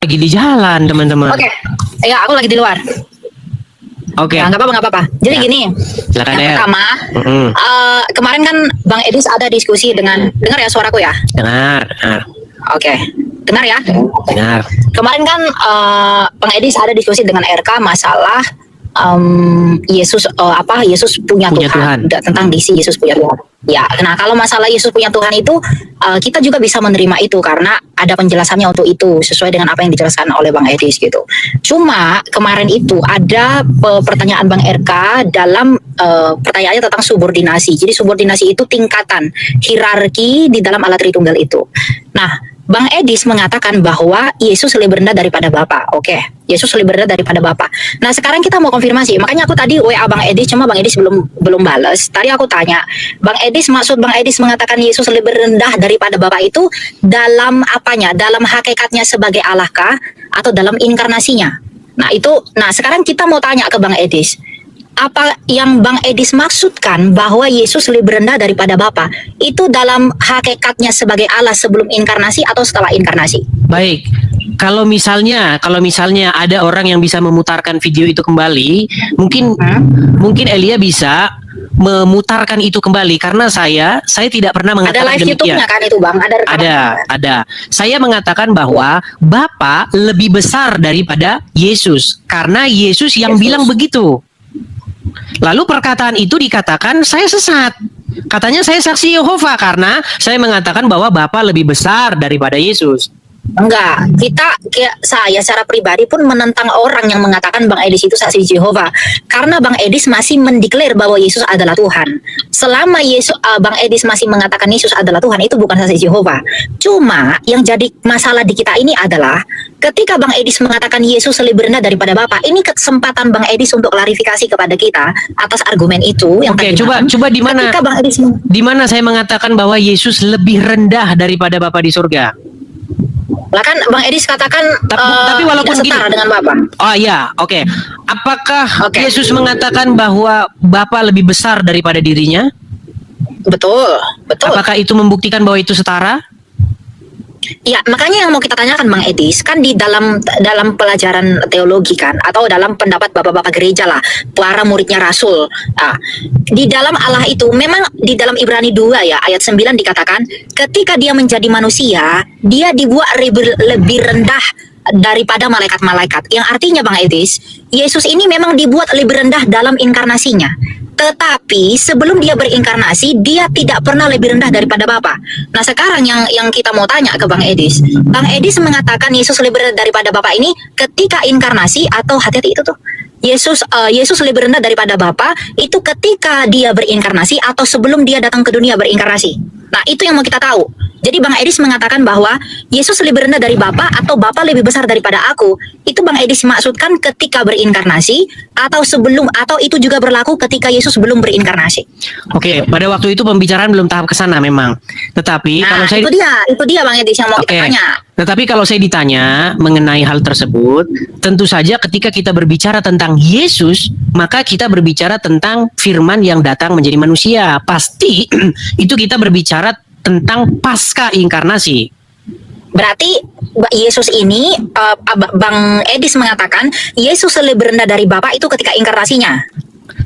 lagi di jalan, teman-teman. Oke. Ya, aku lagi di luar. Oke. Ya, nggak apa-apa. Jadi Ya. gini, Silakan, yang Der. pertama, kemarin kan Bang Edis ada diskusi dengan, dengar ya suaraku ya? Dengar. Oke, dengar ya? Dengar. Kemarin kan Bang Edis ada diskusi dengan RK masalah Yesus Yesus punya Tuhan. Tentang disi Yesus punya Tuhan. Ya, nah kalau masalah Yesus punya Tuhan itu kita juga bisa menerima itu karena ada penjelasannya untuk itu sesuai dengan apa yang dijelaskan oleh Bang Edis gitu. Cuma kemarin itu ada pertanyaan Bang RK dalam pertanyaannya tentang subordinasi. Jadi subordinasi itu tingkatan hierarki di dalam Allah Tritunggal itu. Nah, Bang Edis mengatakan bahwa Yesus lebih rendah daripada Bapa. Oke, Yesus lebih rendah daripada Bapa. Nah, sekarang kita mau konfirmasi. Makanya aku tadi WA Bang Edis, cuma Bang Edis belum balas. Tadi aku tanya, Bang Edis, maksud Bang Edis mengatakan Yesus lebih rendah daripada Bapa itu dalam apanya? Dalam hakikatnya sebagai Allah kah atau dalam inkarnasinya? Nah, sekarang kita mau tanya ke Bang Edis. Apa yang Bang Edis maksudkan bahwa Yesus lebih rendah daripada Bapa itu dalam hakikatnya sebagai Allah sebelum inkarnasi atau setelah inkarnasi? Baik. Kalau misalnya ada orang yang bisa memutarkan video itu kembali, mungkin Elia bisa memutarkan itu kembali karena saya tidak pernah mengatakan ada live demikian. YouTube-nya kan itu Bang? Ada. Saya mengatakan bahwa Bapa lebih besar daripada Yesus karena Yesus yang bilang begitu. Lalu perkataan itu dikatakan saya sesat. Katanya saya saksi Yehova karena saya mengatakan bahwa Bapa lebih besar daripada Yesus. Enggak, saya secara pribadi pun menentang orang yang mengatakan Bang Edis itu saksi Yehova karena Bang Edis masih mendeklar bahwa Yesus adalah Tuhan. Selama Bang Edis masih mengatakan Yesus adalah Tuhan, itu bukan saksi Yehova. Cuma yang jadi masalah di kita ini adalah ketika Bang Edis mengatakan Yesus lebih rendah daripada Bapa, ini kesempatan Bang Edis untuk klarifikasi kepada kita atas argumen itu yang Oke, coba di mana? Di mana saya mengatakan bahwa Yesus lebih rendah daripada Bapa di surga? Lah kan Bang Edis katakan tapi walaupun tidak setara dengan Bapa. Oh iya, oke. Apakah Oke. Yesus mengatakan bahwa Bapa lebih besar daripada dirinya? Betul. Apakah itu membuktikan bahwa itu setara? Ya, makanya yang mau kita tanyakan Bang Edis, kan di dalam pelajaran teologi kan, atau dalam pendapat bapak-bapak gereja lah, para muridnya Rasul. Nah, di dalam Allah itu, memang di dalam Ibrani 2 ya, ayat 9 dikatakan, ketika dia menjadi manusia, dia dibuat lebih rendah daripada malaikat-malaikat. Yang artinya Bang Edis, Yesus ini memang dibuat lebih rendah dalam inkarnasinya. Tetapi sebelum dia berinkarnasi, dia tidak pernah lebih rendah daripada Bapa. Nah, sekarang yang kita mau tanya ke Bang Edis. Bang Edis mengatakan Yesus lebih rendah daripada Bapa ini ketika inkarnasi atau hati-hati itu tuh. Yesus lebih rendah daripada Bapa itu ketika dia berinkarnasi atau sebelum dia datang ke dunia berinkarnasi. Nah, itu yang mau kita tahu. Jadi Bang Edis mengatakan bahwa Yesus lebih rendah dari Bapa atau Bapa lebih besar daripada aku. Itu Bang Edis maksudkan ketika berinkarnasi atau sebelum, atau itu juga berlaku ketika Yesus belum berinkarnasi. Oke, pada waktu itu pembicaraan belum tahap ke sana memang. Tetapi Nah, kalau saya itu dia Bang Edis yang mau kita tanya. Tetapi kalau saya ditanya mengenai hal tersebut, tentu saja ketika kita berbicara tentang Yesus, maka kita berbicara tentang firman yang datang menjadi manusia. Pasti itu kita berbicara tentang pasca inkarnasi. Berarti Yesus ini, Bang Edis mengatakan Yesus lebih rendah dari Bapa itu ketika inkarnasinya.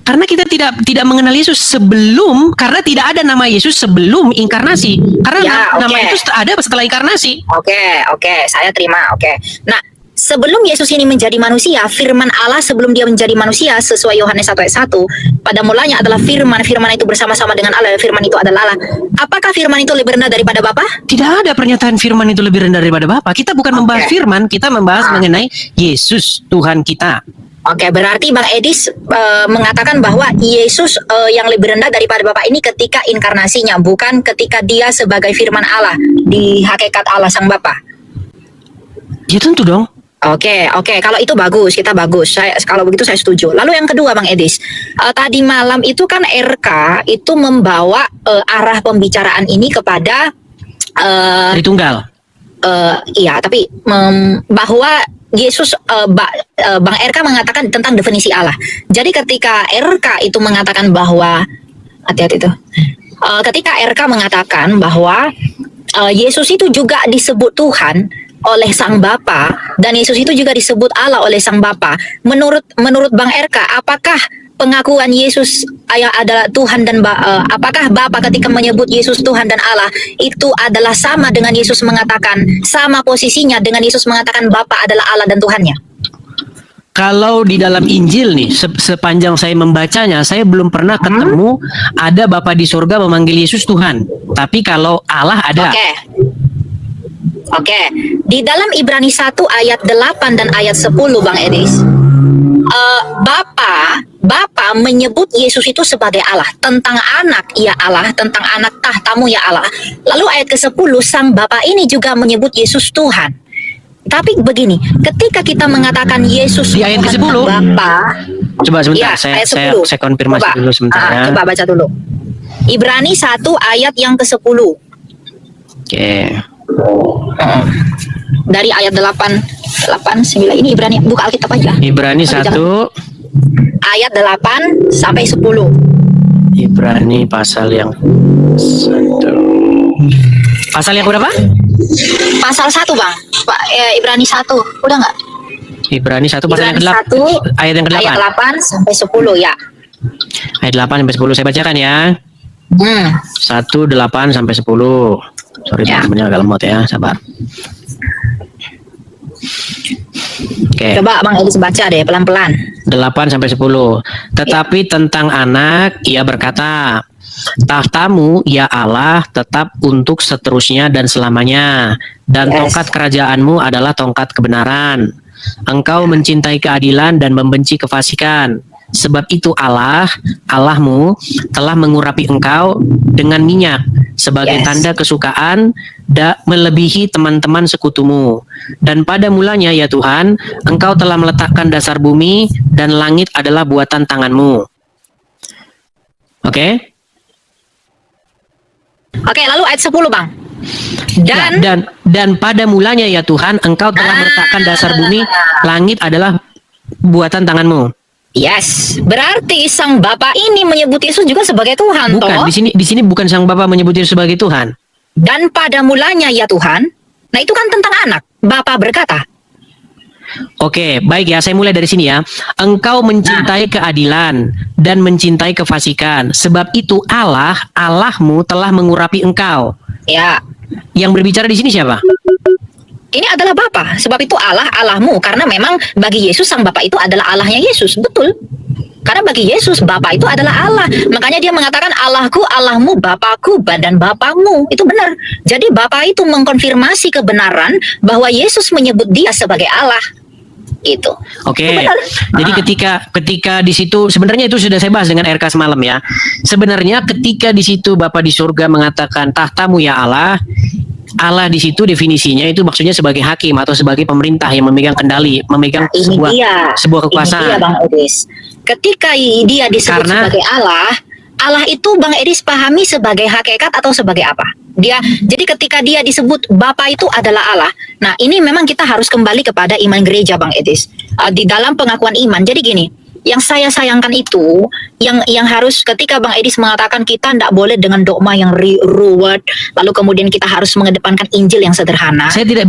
Karena kita tidak mengenal Yesus sebelum, karena tidak ada nama Yesus sebelum inkarnasi. Karena nama itu ada setelah inkarnasi. Oke, saya terima. Oke. Nah, sebelum Yesus ini menjadi manusia, firman Allah sebelum dia menjadi manusia sesuai Yohanes 1 ayat 1, pada mulanya adalah firman itu bersama-sama dengan Allah, firman itu adalah Allah. Apakah firman itu lebih rendah daripada Bapa? Tidak ada pernyataan firman itu lebih rendah daripada Bapa. Kita bukan membahas firman, kita membahas mengenai Yesus Tuhan kita. Oke, berarti Bang Edis mengatakan bahwa Yesus yang lebih rendah daripada Bapa ini ketika inkarnasinya, bukan ketika dia sebagai firman Allah di hakikat Allah Sang Bapa. Ya tentu dong. Oke, kalau itu bagus, kita bagus. Kalau begitu saya setuju. Lalu yang kedua Bang Edis, tadi malam itu kan RK itu membawa arah pembicaraan ini kepada Tritunggal. Iya, tapi bahwa Yesus, Bang RK mengatakan tentang definisi Allah. Jadi ketika RK itu mengatakan bahwa, hati-hati tuh, ketika RK mengatakan bahwa Yesus itu juga disebut Tuhan, oleh Sang Bapa dan Yesus itu juga disebut Allah oleh Sang Bapa. Menurut Bang RK, apakah pengakuan Yesus adalah Tuhan dan apakah Bapa ketika menyebut Yesus Tuhan dan Allah itu adalah sama dengan Yesus mengatakan, sama posisinya dengan Yesus mengatakan Bapa adalah Allah dan Tuhannya? Kalau di dalam Injil nih, sepanjang saya membacanya, saya belum pernah ketemu ada Bapa di surga memanggil Yesus Tuhan. Tapi kalau Allah ada. Oke. Di dalam Ibrani 1 ayat 8 dan ayat 10 Bang Edis, Bapa menyebut Yesus itu sebagai Allah. Tentang anak, ya Allah. Tentang anak tahtamu, ya Allah. Lalu ayat ke-10, Sang Bapa ini juga menyebut Yesus Tuhan. Tapi begini, ketika kita mengatakan Yesus di ayat ke-10, Bapa, coba sebentar, ya, saya konfirmasi coba. dulu sebentar ya. Coba baca dulu. Ibrani 1 ayat yang ke-10. Oke. Dari ayat 8, 9 ini Ibrani, buka Alkitab aja. Ibrani 1 ayat 8 sampai 10. Ibrani pasal yang 1. Pasal yang berapa? Pasal 1 Bang. Ibrani 1. Udah nggak? Ibrani 1 pasal yang ke-8. Ayat yang ke-8. Ayat 8 sampai 10 ya. Ayat 8 sampai 10 saya bacakan ya. 1 8 sampai 10. Sorry Ya. teman-temannya agak lemot ya, sabar. Oke. Coba Bang Edis baca deh pelan-pelan. 8 sampai 10. Tetapi tentang anak ia berkata, tahtamu ya Allah tetap untuk seterusnya dan selamanya, dan tongkat kerajaanmu adalah tongkat kebenaran. Engkau mencintai keadilan dan membenci kefasikan. Sebab itu Allahmu telah mengurapi engkau dengan minyak sebagai tanda kesukaan melebihi teman-teman sekutumu. Dan pada mulanya ya Tuhan, engkau telah meletakkan dasar bumi dan langit adalah buatan tanganmu. Oke? Oke, lalu ayat 10 Bang. Dan pada mulanya ya Tuhan, engkau telah meletakkan dasar bumi, langit adalah buatan tanganmu. Yes, berarti Sang Bapa ini menyebut Yesus juga sebagai Tuhan, Bukan, toh? di sini bukan Sang Bapa menyebut Yesus sebagai Tuhan. Dan pada mulanya ya Tuhan. Nah, itu kan tentang anak. Bapa berkata. Oke, baik ya, saya mulai dari sini ya. Engkau mencintai keadilan dan mencintai kefasikan. Sebab itu Allahmu telah mengurapi engkau. Ya. Yang berbicara di sini siapa? Ini adalah Bapa. Sebab itu Allahmu. Karena memang bagi Yesus Sang Bapa itu adalah Allahnya Yesus. Betul. Karena bagi Yesus Bapa itu adalah Allah. Makanya dia mengatakan Allahku, Allahmu, Bapaku, dan Bapamu. Itu benar. Jadi Bapa itu mengkonfirmasi kebenaran bahwa Yesus menyebut dia sebagai Allah. Gitu. Oke. Itu benar. Jadi ketika di situ, sebenarnya itu sudah saya bahas dengan RK semalam ya. Sebenarnya ketika di situ Bapa di surga mengatakan tahtamu ya Allah, Allah di situ definisinya itu maksudnya sebagai hakim atau sebagai pemerintah yang memegang kendali, memegang sebuah kekuasaan. Ini dia Bang Edis. Ketika dia disebut sebagai Allah itu Bang Edis pahami sebagai hakikat atau sebagai apa? Jadi ketika dia disebut Bapa itu adalah Allah. Nah, ini memang kita harus kembali kepada iman gereja Bang Edis. Di dalam pengakuan iman. Jadi gini, yang saya sayangkan itu yang harus ketika Bang Edis mengatakan kita tidak boleh dengan dogma yang ruwet, lalu kemudian kita harus mengedepankan Injil yang sederhana. Saya tidak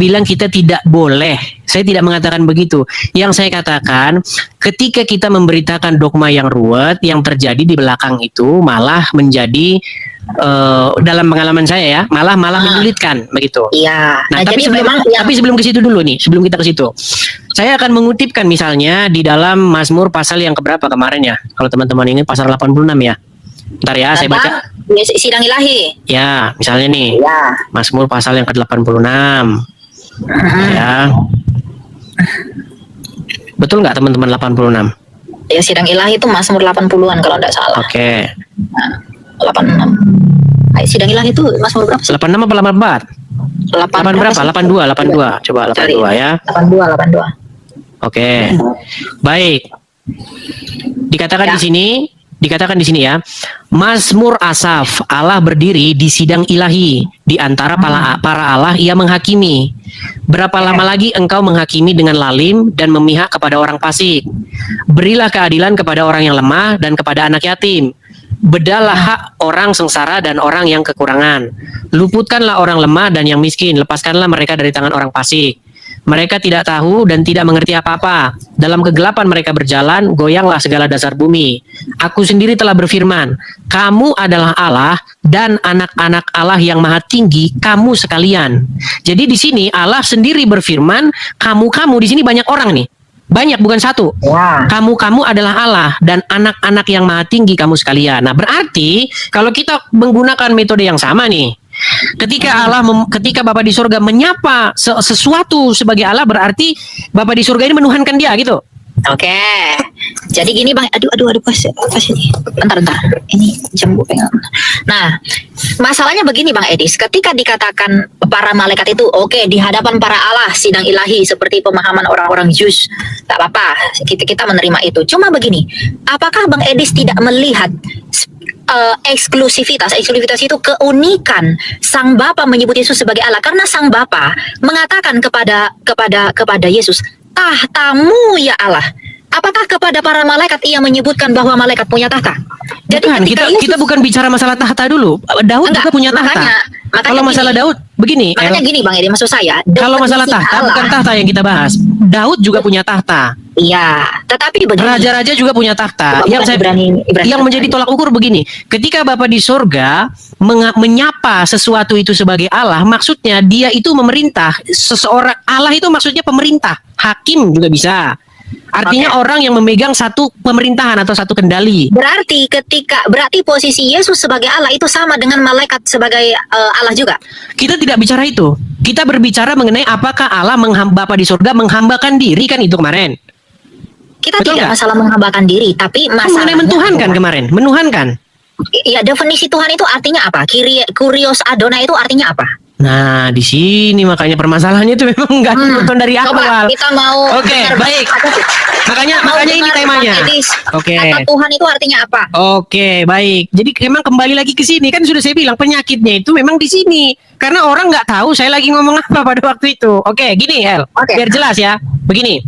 bilang kita tidak boleh. Saya tidak mengatakan begitu. Yang saya katakan, ketika kita memberitakan dogma yang ruwet, yang terjadi di belakang itu malah menjadi dalam pengalaman saya ya, malah menyulitkan begitu. Iya. Nah, tapi sebelum ke situ dulu nih, sebelum kita ke situ. Saya akan mengutipkan misalnya di dalam Mazmur pasal yang keberapa kemarin ya. Kalau teman-teman ingat pasal 86 ya. Ntar ya, saya baca. Sidang ilahi. Ya, misalnya nih. Ya. Mazmur pasal yang ke-86. Ya. Betul nggak teman-teman 86? Ya, sidang ilahi itu Mazmur 80-an kalau tidak salah. Oke. 86. Sidang ilahi itu Mazmur berapa sih? 86 apa 84? 8 berapa? 82. Coba 82 ya. 82. Oke. Baik. Dikatakan di sini ya. Mazmur Asaf, Allah berdiri di sidang ilahi, di antara para Allah ia menghakimi. Berapa lama lagi engkau menghakimi dengan lalim dan memihak kepada orang fasik? Berilah keadilan kepada orang yang lemah dan kepada anak yatim. Bedalah hak orang sengsara dan orang yang kekurangan. Luputkanlah orang lemah dan yang miskin. Lepaskanlah mereka dari tangan orang fasik. Mereka tidak tahu dan tidak mengerti apa-apa. Dalam kegelapan mereka berjalan, goyanglah segala dasar bumi. Aku sendiri telah berfirman, kamu adalah Allah dan anak-anak Allah yang maha tinggi, kamu sekalian. Jadi di sini Allah sendiri berfirman, kamu di sini banyak orang nih. Banyak, bukan satu. Ya. Kamu adalah Allah dan anak-anak yang maha tinggi kamu sekalian. Nah, berarti kalau kita menggunakan metode yang sama nih, ketika Bapa di surga menyapa sesuatu sebagai Allah, berarti Bapa di surga ini menuhankan dia gitu. Oke. Jadi gini Bang, aduh pas ini. Bentar. Ini jam gue pegang. Nah, masalahnya begini Bang Edis, ketika dikatakan para malaikat itu oke, di hadapan para Allah sidang ilahi seperti pemahaman orang-orang Jews, tak apa-apa, kita menerima itu. Cuma begini, apakah Bang Edis tidak melihat eksklusivitas itu keunikan Sang Bapa menyebut Yesus sebagai Allah, karena Sang Bapa mengatakan kepada Yesus, tahtamu ya Allah. Apakah kepada para malaikat ia menyebutkan bahwa malaikat punya tahta? Jadi Bukan, kita bukan bicara masalah tahta dulu. Daud juga punya tahta. Makanya Kalau masalah gini, Daud begini, makanya gini Bang Edi, maksud saya kalau masalah definisi tahta Allah, bukan tahta yang kita bahas. Daud juga punya tahta. iya, tetapi begini, Raja-raja juga punya tahta. Bukan Yang saya Ibrani yang menjadi tolak ukur begini, ketika Bapa di surga menyapa sesuatu itu sebagai Allah, maksudnya dia itu memerintah. Seseorang Allah itu maksudnya pemerintah, hakim juga bisa. Artinya orang yang memegang satu pemerintahan atau satu kendali. berarti posisi Yesus sebagai Allah itu sama dengan malaikat sebagai Allah juga. Kita tidak bicara itu. Kita berbicara mengenai apakah Allah Bapa di surga menghambakan diri, kan itu kemarin. Kita Betul tidak nggak? masalah menghambakan diri, tapi Mengenai masalahnya mentuhankan kemarin, menuhankan. ya, definisi Tuhan itu artinya apa? Kurios Adonai itu artinya apa? Nah, di sini makanya permasalahannya itu memang nggak nonton dari Coba awal. kita mau Oke, dengar baik. Makanya ini dengar temanya. Bang Edis, Oke. kata Tuhan itu artinya apa? Oke, baik. Jadi memang kembali lagi ke sini, kan sudah saya bilang penyakitnya itu memang di sini. Karena orang nggak tahu saya lagi ngomong apa pada waktu itu. Oke, gini El, Oke. biar jelas ya. Begini.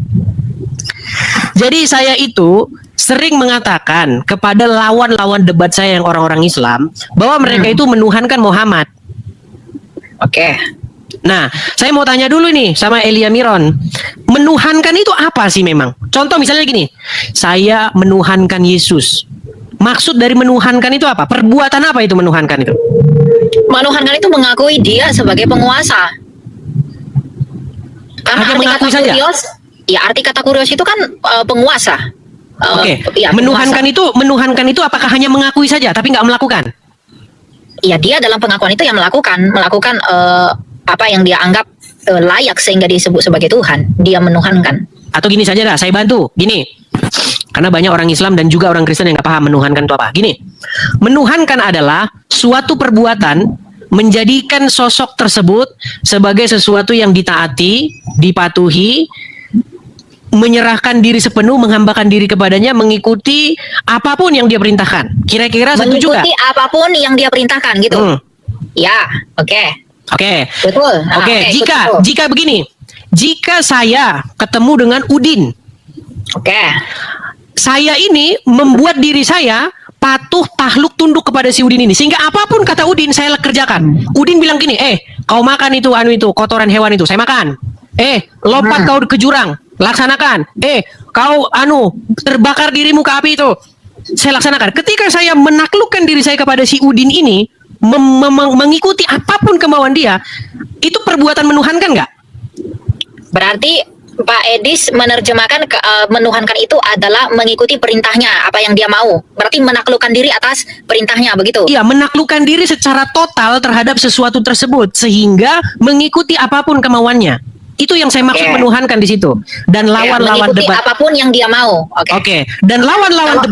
Jadi saya itu sering mengatakan kepada lawan-lawan debat saya yang orang-orang Islam bahwa mereka itu menuhankan Muhammad. Oke. Nah, saya mau tanya dulu nih sama Elia Miron. Menuhankan itu apa sih memang? Contoh misalnya gini, saya menuhankan Yesus. Maksud dari menuhankan itu apa? Perbuatan apa itu menuhankan itu? Menuhankan itu mengakui dia sebagai penguasa. Karena Hanya arti mengakui kata saja? kurios, ya arti kata kurios itu kan penguasa. Oke. Ya, Menuhankan itu apakah hanya mengakui saja tapi nggak melakukan? ya dia dalam pengakuan itu yang melakukan apa yang dia anggap layak sehingga disebut sebagai Tuhan. Dia menuhankan. Atau gini saja dah, saya bantu. Gini. Karena banyak orang Islam dan juga orang Kristen yang nggak paham menuhankan itu apa. Gini. Menuhankan adalah suatu perbuatan menjadikan sosok tersebut sebagai sesuatu yang ditaati, dipatuhi, menyerahkan diri sepenuh, menghambakan diri kepadanya, mengikuti apapun yang dia perintahkan. Kira-kira setuju nggak? Mengikuti apapun yang dia perintahkan gitu. Ya, oke. Oke. Betul. Nah, Oke, betul. jika begini. Jika saya ketemu dengan Udin, Oke. saya ini membuat diri saya patuh, takluk, tunduk kepada si Udin ini, sehingga apapun kata Udin saya kerjakan. Udin bilang gini, kau makan itu kotoran hewan itu, saya makan. Lompat kau ke jurang, laksanakan. Kau terbakar dirimu ke api itu, saya laksanakan. Ketika saya menaklukkan diri saya kepada si Udin ini, mengikuti apapun kemauan dia, itu perbuatan menuhankan nggak? Berarti Pak Edis menerjemahkan menuhankan itu adalah mengikuti perintahnya, apa yang dia mau. Berarti menaklukkan diri atas perintahnya, begitu? Iya, menaklukkan diri secara total terhadap sesuatu tersebut sehingga mengikuti apapun kemauannya. Itu yang saya maksud menuhankan di situ. Dan lawan-lawan mengikuti debat apapun yang dia mau. Oke. Dan lawan-lawan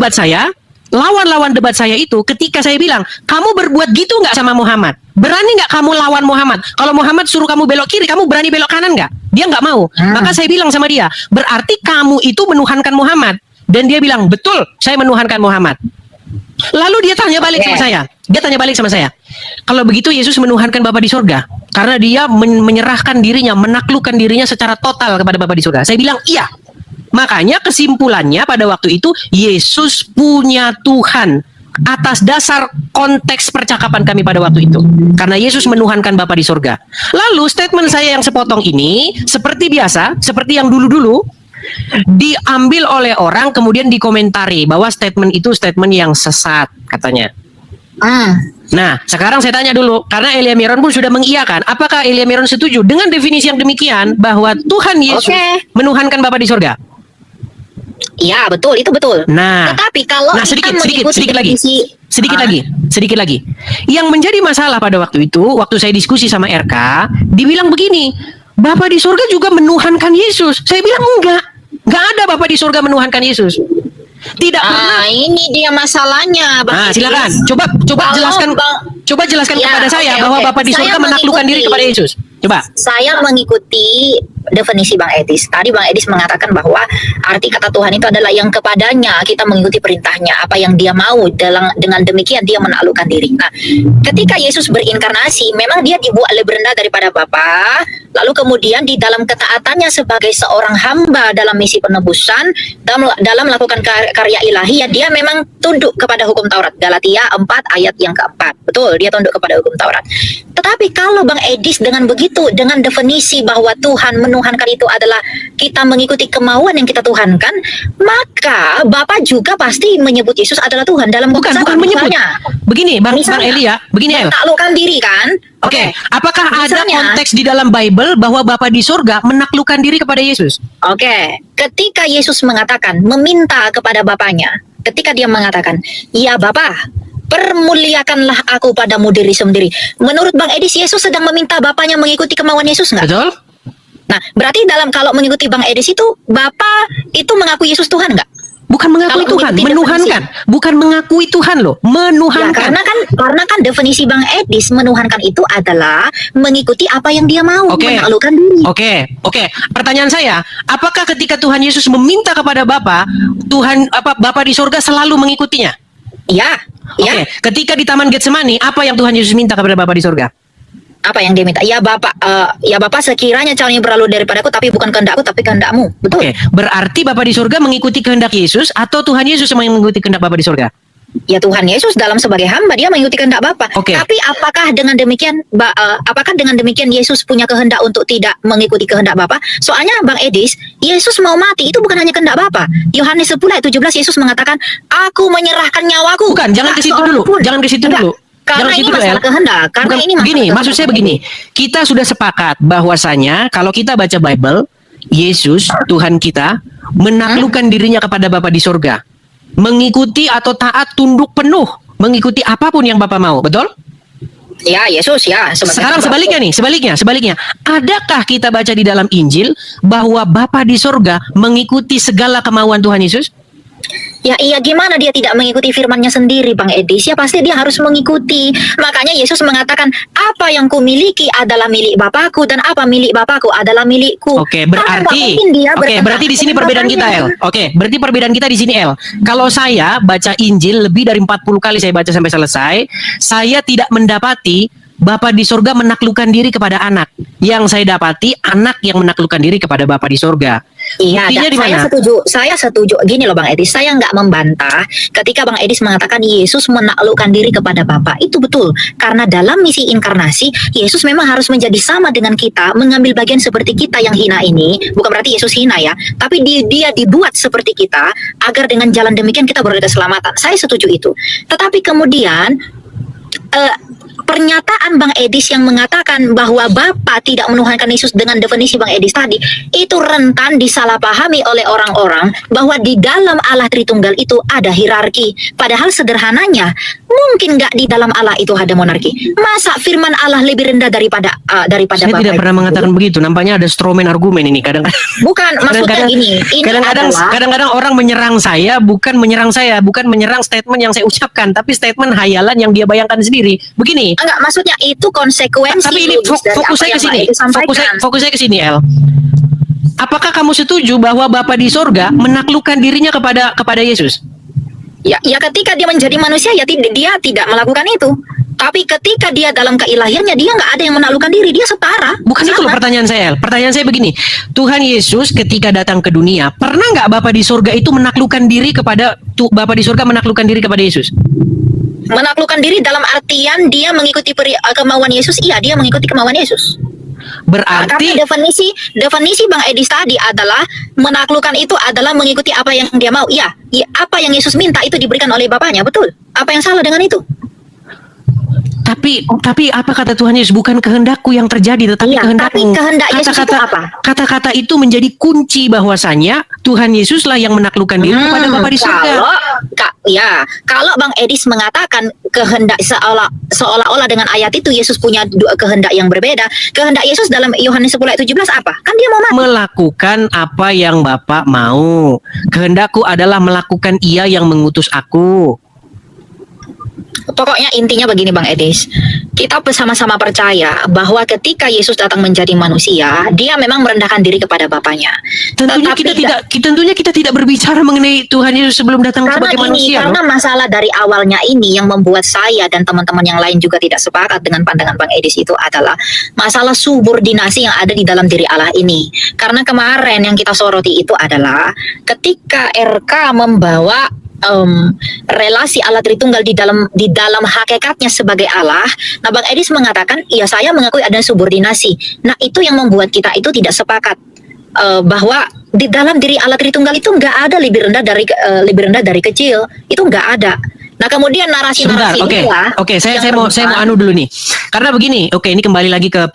debat saya itu ketika saya bilang, kamu berbuat gitu nggak sama Muhammad? Berani nggak kamu lawan Muhammad? Kalau Muhammad suruh kamu belok kiri, kamu berani belok kanan nggak? Dia nggak mau. Maka saya bilang sama dia, berarti kamu itu menuhankan Muhammad. Dan dia bilang, betul, saya menuhankan Muhammad. Lalu dia tanya balik sama saya. Dia tanya balik sama saya. Kalau begitu Yesus menuhankan Bapa di surga. Karena dia menyerahkan dirinya, menaklukkan dirinya secara total kepada Bapa di surga. Saya bilang, iya. Makanya kesimpulannya pada waktu itu Yesus punya Tuhan. atas dasar konteks percakapan kami pada waktu itu. Karena Yesus menuhankan Bapa di sorga. Lalu statement saya yang sepotong ini, seperti biasa, seperti yang dulu-dulu, diambil oleh orang kemudian dikomentari bahwa statement itu statement yang sesat katanya. Nah, sekarang saya tanya dulu, karena Elia Miron pun sudah mengiyakan, apakah Elia Miron setuju dengan definisi yang demikian bahwa Tuhan Yesus menuhankan Bapa di sorga? Iya, betul, itu betul. Nah, tetapi kalau sedikit kita sedikit lagi. Yang menjadi masalah pada waktu itu, waktu saya diskusi sama RK, dibilang begini, Bapa di sorga juga menuhankan Yesus. Saya bilang enggak ada Bapa di sorga menuhankan Yesus. Tidak pernah. Ini dia masalahnya. Silakan. Coba jelaskan kepada saya bahwa Bapa di sorga menaklukkan diri kepada Yesus. Coba. Saya mengikuti definisi Bang Edis. Tadi Bang Edis mengatakan bahwa arti kata Tuhan itu adalah yang kepadanya kita mengikuti perintahnya, apa yang dia mau, dengan demikian dia menaklukkan diri. Nah, ketika Yesus berinkarnasi, memang dia dibuat lebih rendah daripada Bapa, lalu kemudian di dalam ketaatannya sebagai seorang hamba dalam misi penebusan, dalam melakukan karya ilahi, ya dia memang tunduk kepada hukum Taurat. Galatia 4 ayat yang keempat. Betul, dia tunduk kepada hukum Taurat. Tetapi kalau Bang Edis dengan begitu, dengan definisi bahwa Tuhan menuhankan itu adalah kita mengikuti kemauan yang kita tuhankan, maka Bapak juga pasti menyebut Yesus adalah Tuhan dalam bukan menyebut. Begini, Bang Elia, begini El. Menaklukkan diri kan? Oke. Apakah ada konteks di dalam Bible bahwa Bapa di sorga menaklukkan diri kepada Yesus? Oke. Ketika Yesus mengatakan, meminta kepada Bapaknya, ketika dia mengatakan, ya Bapa, permuliakanlah aku padamu diri sendiri. Menurut Bang Edis, Yesus sedang meminta Bapaknya mengikuti kemauan Yesus nggak? Betul. Nah, berarti kalau mengikuti Bang Edis itu, Bapak itu mengakui Yesus Tuhan nggak? Bukan mengakui Tuhan, menuhankan. Bukan mengakui Tuhan loh, menuhankan. Ya, karena kan definisi Bang Edis menuhankan itu adalah mengikuti apa yang dia mau, menaklukkan diri. Oke. Pertanyaan saya, apakah ketika Tuhan Yesus meminta kepada Bapa, Bapa di sorga selalu mengikutinya? Iya. Oke. Ketika di Taman Getsemani, apa yang Tuhan Yesus minta kepada Bapa di sorga? Apa yang dia minta? Ya Bapak sekiranya calon yang berlalu daripadaku, tapi bukan kehendakku tapi kehendakmu. Betul. Oke. Berarti Bapa di sorga mengikuti kehendak Yesus atau Tuhan Yesus yang mengikuti kehendak Bapa di sorga? Ya, Tuhan Yesus dalam sebagai hamba dia mengikuti kehendak Bapa. Tapi apakah dengan demikian Yesus punya kehendak untuk tidak mengikuti kehendak Bapa? Soalnya Bang Edis, Yesus mau mati itu bukan hanya kehendak Bapa. Yohanes 10 ayat 17 Yesus mengatakan, "Aku menyerahkan nyawaku." Bukan, jangan ke situ dulu. Jangan ke situ dulu. Karena ini masalah kehendak. Maksud saya begini. Kita sudah sepakat bahwasanya kalau kita baca Bible, Yesus, Tuhan kita, menaklukkan dirinya kepada Bapa di sorga. Mengikuti atau taat tunduk penuh. Mengikuti apapun yang Bapa mau. Betul? Ya, Yesus ya. Sekarang sebaliknya. Adakah kita baca di dalam Injil bahwa Bapa di sorga mengikuti segala kemauan Tuhan Yesus? Ya iya, gimana dia tidak mengikuti firman-Nya sendiri Bang Edis? Ya pasti dia harus mengikuti. Makanya Yesus mengatakan, apa yang kumiliki adalah milik Bapakku dan apa milik Bapakku adalah milikku. Berarti di sini perbedaan kita El. Berarti perbedaan kita di sini El. Kalau saya baca Injil lebih dari 40 kali saya baca sampai selesai, saya tidak mendapati Bapa di sorga menaklukkan diri kepada anak. Yang saya dapati anak yang menaklukkan diri kepada Bapa di sorga. Iya, saya setuju. Gini loh Bang Edis, saya nggak membantah ketika Bang Edis mengatakan Yesus menaklukkan diri kepada Bapa. Itu betul, karena dalam misi inkarnasi Yesus memang harus menjadi sama dengan kita, mengambil bagian seperti kita yang hina ini. Bukan berarti Yesus hina ya, tapi dia dibuat seperti kita agar dengan jalan demikian kita beroleh keselamatan. Saya setuju itu. Tetapi kemudian pernyataan Bang Edis yang mengatakan bahwa Bapa tidak menuhankan Yesus dengan definisi Bang Edis tadi, itu rentan disalahpahami oleh orang-orang bahwa di dalam Allah Tritunggal itu ada hierarki. Padahal sederhananya, mungkin nggak di dalam Allah itu ada monarki. Masa firman Allah lebih rendah daripada Saya Bapa? tidak pernah mengatakan begitu. Nampaknya ada strawman argumen ini kadang-kadang. Bukan, maksudnya gini. Kadang-kadang orang menyerang saya, bukan menyerang statement yang saya ucapkan, tapi statement hayalan yang dia bayangkan sendiri. Begini. Enggak, maksudnya itu konsekuensi. Tapi ini fokus saya ke sini, El. Apakah kamu setuju bahwa Bapa di sorga menaklukkan dirinya kepada Yesus? Ya ketika dia menjadi manusia ya dia tidak melakukan itu. Tapi ketika dia dalam keilahiannya dia nggak ada yang menaklukkan diri, dia setara. Bukan itu loh pertanyaan saya, El. Pertanyaan saya begini, Tuhan Yesus ketika datang ke dunia, pernah nggak Bapa di sorga itu menaklukkan diri kepada Bapa di sorga menaklukkan diri kepada Yesus? Menaklukkan diri dalam artian dia mengikuti kemauan Yesus. Iya, dia mengikuti kemauan Yesus. Karena Berarti definisi Bang Edis tadi adalah menaklukkan itu adalah mengikuti apa yang dia mau. Iya, apa yang Yesus minta itu diberikan oleh Bapaknya, betul. Apa yang salah dengan itu? Tapi apa kata Tuhan Yesus, bukan kehendakku yang terjadi tetapi Iya, kehendakmu. tapi kehendak Yesus itu apa? Kata-kata itu menjadi kunci bahwasanya Tuhan Yesuslah yang menaklukkan diri kepada Bapa di surga. Kalau Bang Edis mengatakan kehendak seolah-olah dengan ayat itu Yesus punya dua kehendak yang berbeda. Kehendak Yesus dalam Yohanes 10 ayat 17 apa? Kan dia mau mati. Melakukan apa yang Bapa mau. Kehendakku adalah melakukan Ia yang mengutus aku. Pokoknya intinya begini Bang Edis, kita bersama-sama percaya bahwa ketika Yesus datang menjadi manusia, dia memang merendahkan diri kepada Bapaknya. Tentunya kita tidak berbicara mengenai Tuhan Yesus sebelum datang sebagai manusia. Karena masalah dari awalnya ini yang membuat saya dan teman-teman yang lain juga tidak sepakat dengan pandangan Bang Edis itu adalah masalah subordinasi yang ada di dalam diri Allah ini. Karena kemarin yang kita soroti itu adalah ketika RK membawa relasi Allah Tritunggal di dalam hakikatnya sebagai Allah. Nah, Bang Edis mengatakan, iya saya mengakui ada subordinasi. Nah, itu yang membuat kita itu tidak sepakat bahwa di dalam diri Allah Tritunggal itu nggak ada lebih rendah dari kecil. Itu nggak ada. Nah, kemudian narasi-narasi Oke, saya mau anu dulu nih. Karena begini, ini kembali lagi ke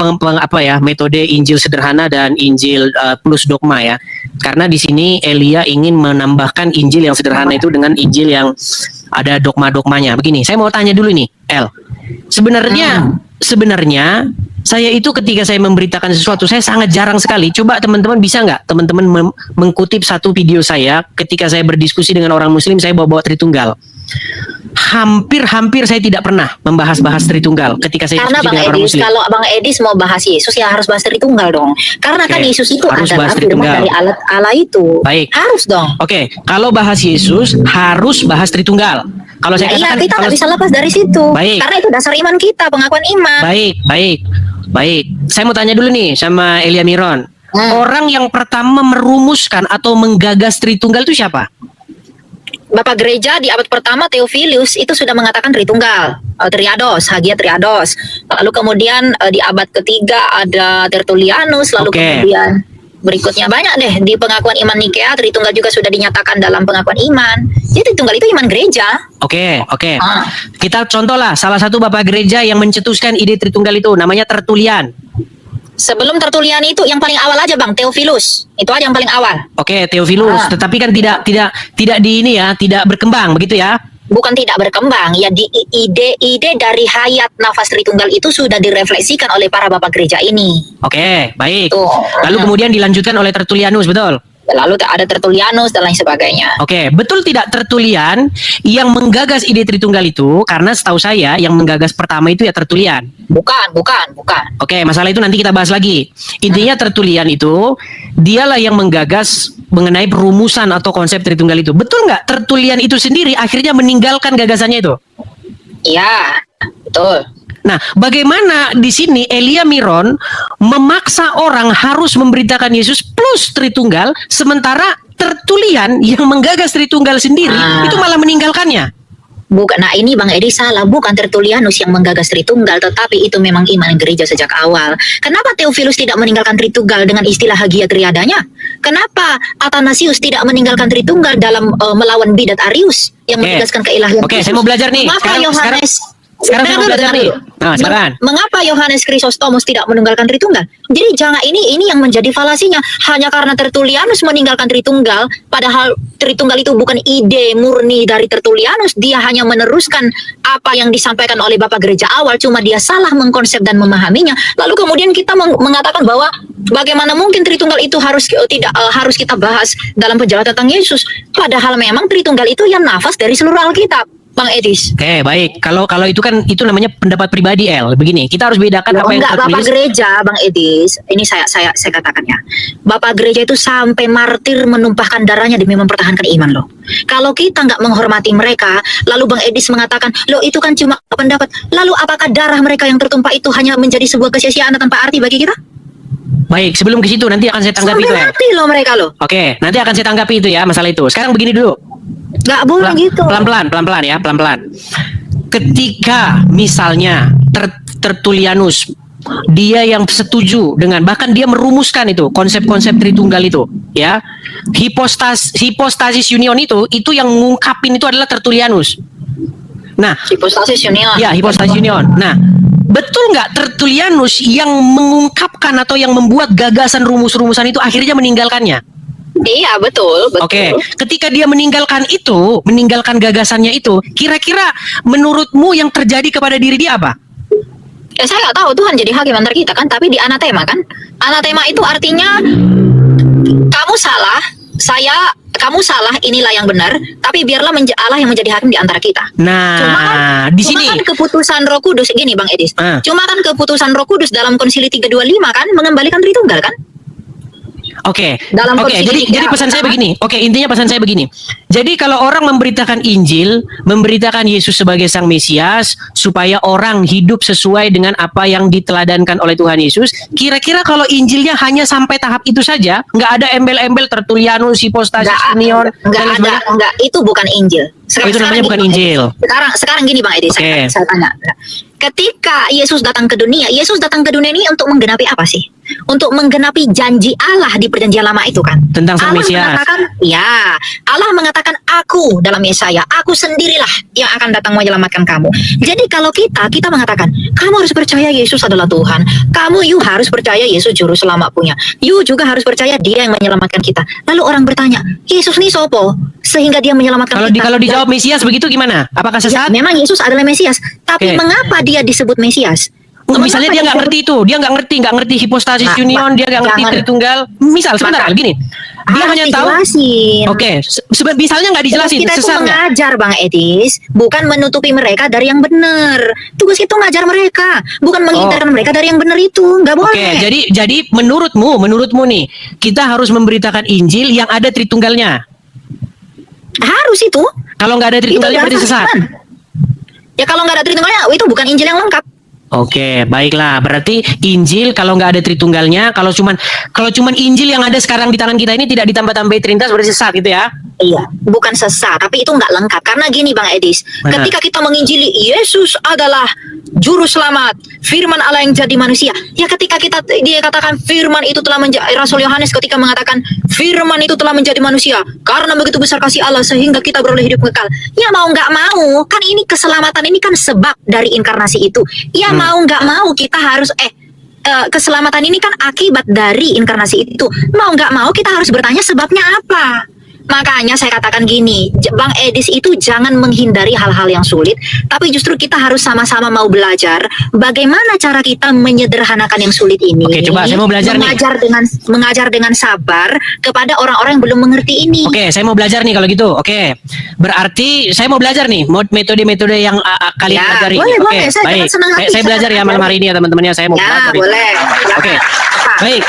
metode Injil sederhana dan Injil plus dogma ya. Karena di sini Elia ingin menambahkan Injil yang sederhana itu dengan Injil yang ada dogma-dogmanya. Begini, saya mau tanya dulu nih, El. Sebenarnya saya itu ketika saya memberitakan sesuatu, saya sangat jarang sekali. Coba teman-teman bisa nggak teman-teman mengkutip satu video saya ketika saya berdiskusi dengan orang Muslim, saya bawa Tritunggal. Hampir saya tidak pernah membahas Tritunggal ketika saya karena diskusi dengan orang Muslim. Kalau Bang Edis mau bahas Yesus ya harus bahas Tritunggal dong. Karena kan Yesus itu adalah firman dari Allah itu. Baik. Harus dong. Oke, kalau bahas Yesus harus bahas Tritunggal. Kalau saya katakan kita nggak bisa lepas dari situ. Baik. Karena itu dasar iman kita, pengakuan iman. Baik. Saya mau tanya dulu nih sama Elia Miron. Orang yang pertama merumuskan atau menggagas Tritunggal itu siapa? Bapak gereja di abad pertama Theophilus itu sudah mengatakan Tritunggal, Hagia Triados. Lalu kemudian di abad ketiga ada Tertullianus, lalu kemudian berikutnya banyak deh di pengakuan iman Nikea, Tritunggal juga sudah dinyatakan dalam pengakuan iman. Jadi Tritunggal itu iman gereja. Oke. Kita contohlah salah satu bapak gereja yang mencetuskan ide Tritunggal itu, namanya Tertullian. Sebelum Tertullian itu yang paling awal aja Bang, Theophilus. Itu aja yang paling awal. Oke, Theophilus. Tetapi kan tidak berkembang begitu ya? Bukan tidak berkembang, ya di ide dari hayat nafas Tritunggal itu sudah direfleksikan oleh para bapak gereja ini. Oke, baik. Tuh. Lalu kemudian dilanjutkan oleh Tertullianus, betul? Lalu ada Tertullianus dan lain sebagainya. Oke, betul tidak Tertullian yang menggagas ide Tritunggal itu? Karena setahu saya yang menggagas pertama itu ya Tertullian. Bukan. Oke, masalah itu nanti kita bahas lagi. Intinya Tertullian itu dialah yang menggagas mengenai perumusan atau konsep Tritunggal itu. Betul nggak? Tertullian itu sendiri akhirnya meninggalkan gagasannya itu? Iya, betul. Nah, bagaimana di sini Elia Miron memaksa orang harus memberitakan Yesus plus Tritunggal, sementara Tertullian yang menggagas Tritunggal sendiri itu malah meninggalkannya? Bukan. Nah, ini Bang Edi salah. Bukan Tertullianus yang menggagas Tritunggal, tetapi itu memang iman gereja sejak awal. Kenapa Theophilus tidak meninggalkan Tritunggal dengan istilah Hagia Triadanya? Kenapa Athanasius tidak meninggalkan Tritunggal dalam melawan bidat Arius yang menegaskan keilahian Yesus? Saya mau belajar nih. Sekarang saya mau belajar nih. Nah, sekarang. Mengapa Yohanes Chrysostomus tidak meninggalkan Tritunggal? Jadi jangan ini yang menjadi falasinya. Hanya karena Tertullianus meninggalkan Tritunggal, padahal Tritunggal itu bukan ide murni dari Tertullianus. Dia hanya meneruskan apa yang disampaikan oleh Bapak Gereja awal, cuma dia salah mengkonsep dan memahaminya. Lalu kemudian kita mengatakan bahwa bagaimana mungkin Tritunggal itu harus kita bahas dalam penjelasan tentang Yesus. Padahal memang Tritunggal itu yang nafas dari seluruh Alkitab. Bang Edis. Oke, baik. Kalau itu kan itu namanya pendapat pribadi El. Begini, kita harus bedakan apa yang tertulis. Bapak gereja, Bang Edis. Ini saya katakan ya. Bapak gereja itu sampai martir menumpahkan darahnya demi mempertahankan iman loh. Kalau kita nggak menghormati mereka, lalu Bang Edis mengatakan, "Loh, itu kan cuma pendapat." Lalu apakah darah mereka yang tertumpah itu hanya menjadi sebuah kesia-siaan tanpa arti bagi kita? Baik, sebelum ke situ nanti akan saya tanggapi itu ya. Mati loh mereka loh. Oke, nanti akan saya tanggapi itu ya masalah itu. Sekarang begini dulu. Nggak boleh gitu. Pelan-pelan ya, pelan-pelan. ketika misalnya Tertullianus dia yang setuju dengan, bahkan dia merumuskan itu konsep-konsep Tritunggal itu, ya, hipostasis union itu yang mengungkapin itu adalah Tertullianus. Nah, Hipostasis union. ya, hipostasis union. Nah, betul nggak Tertullianus yang mengungkapkan atau yang membuat gagasan rumus-rumusan itu akhirnya meninggalkannya? Iya, betul. Oke, ketika dia meninggalkan gagasannya itu, kira-kira menurutmu yang terjadi kepada diri dia apa? Ya, saya nggak tahu, Tuhan jadi hakim antar kita kan, tapi di anatema kan. Anatema itu artinya kamu salah, kamu salah, inilah yang benar, tapi biarlah Allah yang menjadi hakim di antara kita. Nah, di sini kan keputusan Roh Kudus gini Bang Edis. Cuma kan keputusan Roh Kudus dalam Konsili 325 kan mengembalikan Tritunggal kan? Oke, Dalam jadi pesan saya begini. Oke, intinya pesan saya begini. Jadi kalau orang memberitakan Injil, memberitakan Yesus sebagai Sang Mesias, supaya orang hidup sesuai dengan apa yang diteladankan oleh Tuhan Yesus, kira-kira kalau Injilnya hanya sampai tahap itu saja, nggak ada embel-embel Tertullianus, hipostasis union, enggak, itu bukan Injil. Itu namanya bukan Injil. Sekarang gini Bang Edi, saya tanya. Ketika Yesus datang ke dunia ini untuk menggenapi apa sih? Untuk menggenapi janji Allah di perjanjian lama itu kan? Tentang Sang Mesias. Allah mengatakan aku dalam Yesaya, aku sendirilah yang akan datang menyelamatkan kamu. Jadi kalau kita mengatakan, kamu harus percaya Yesus adalah Tuhan. You harus percaya Yesus juru selamat punya. You juga harus percaya Dia yang menyelamatkan kita. Lalu orang bertanya, Yesus nih sopo? Sehingga Dia menyelamatkan kita. Kalau dijawab Mesias begitu gimana? Apakah sesat? Ya, memang Yesus adalah Mesias. Tapi mengapa Dia disebut Mesias? Misalnya dia nggak ngerti itu, dia nggak ngerti hipostasis union, dia nggak ngerti Tritunggal. Misal sebentar begini, dia hanya tahu. Oke, misalnya nggak dijelasin. Kita itu mengajar Bang Edis, bukan menutupi mereka dari yang benar. Tugas itu ngajar mereka, bukan menghindarkan mereka dari yang benar itu. Nggak boleh. Oke, jadi menurutmu nih, kita harus memberitakan Injil yang ada Tritunggalnya. Harus itu. Kalau nggak ada Tritunggalnya berarti sesat. Ya kalau nggak ada Tritunggalnya, itu bukan Injil yang lengkap. Oke, baiklah. Berarti Injil kalau nggak ada Tritunggalnya, kalau cuman Injil yang ada sekarang di tangan kita ini tidak ditambah-tambahi Trinitas berarti sesat gitu ya? Iya, bukan sesat, tapi itu nggak lengkap. Karena gini Bang Edis, ketika kita menginjili Yesus adalah juru selamat, firman Allah yang jadi manusia. Ya ketika dia katakan firman itu telah menjadi, Rasul Yohanes ketika mengatakan firman itu telah menjadi manusia, karena begitu besar kasih Allah sehingga kita beroleh hidup kekal. Ya mau nggak mau, kan ini keselamatan ini kan sebab dari inkarnasi itu. Ya mau nggak mau kita harus keselamatan ini kan akibat dari inkarnasi itu. Mau nggak mau kita harus bertanya sebabnya apa. Makanya saya katakan gini, Bang Edis itu jangan menghindari hal-hal yang sulit, tapi justru kita harus sama-sama mau belajar bagaimana cara kita menyederhanakan yang sulit ini. Oke, coba saya mau belajar mengajar dengan sabar kepada orang-orang yang belum mengerti ini. Oke, saya mau belajar nih kalau gitu. Oke, berarti saya mau belajar nih metode-metode yang kalian pelajari. Boleh, baik. Saya belajar ya malam hari ini ya teman-teman ya. Saya mau belajar. Boleh. Oke, baik.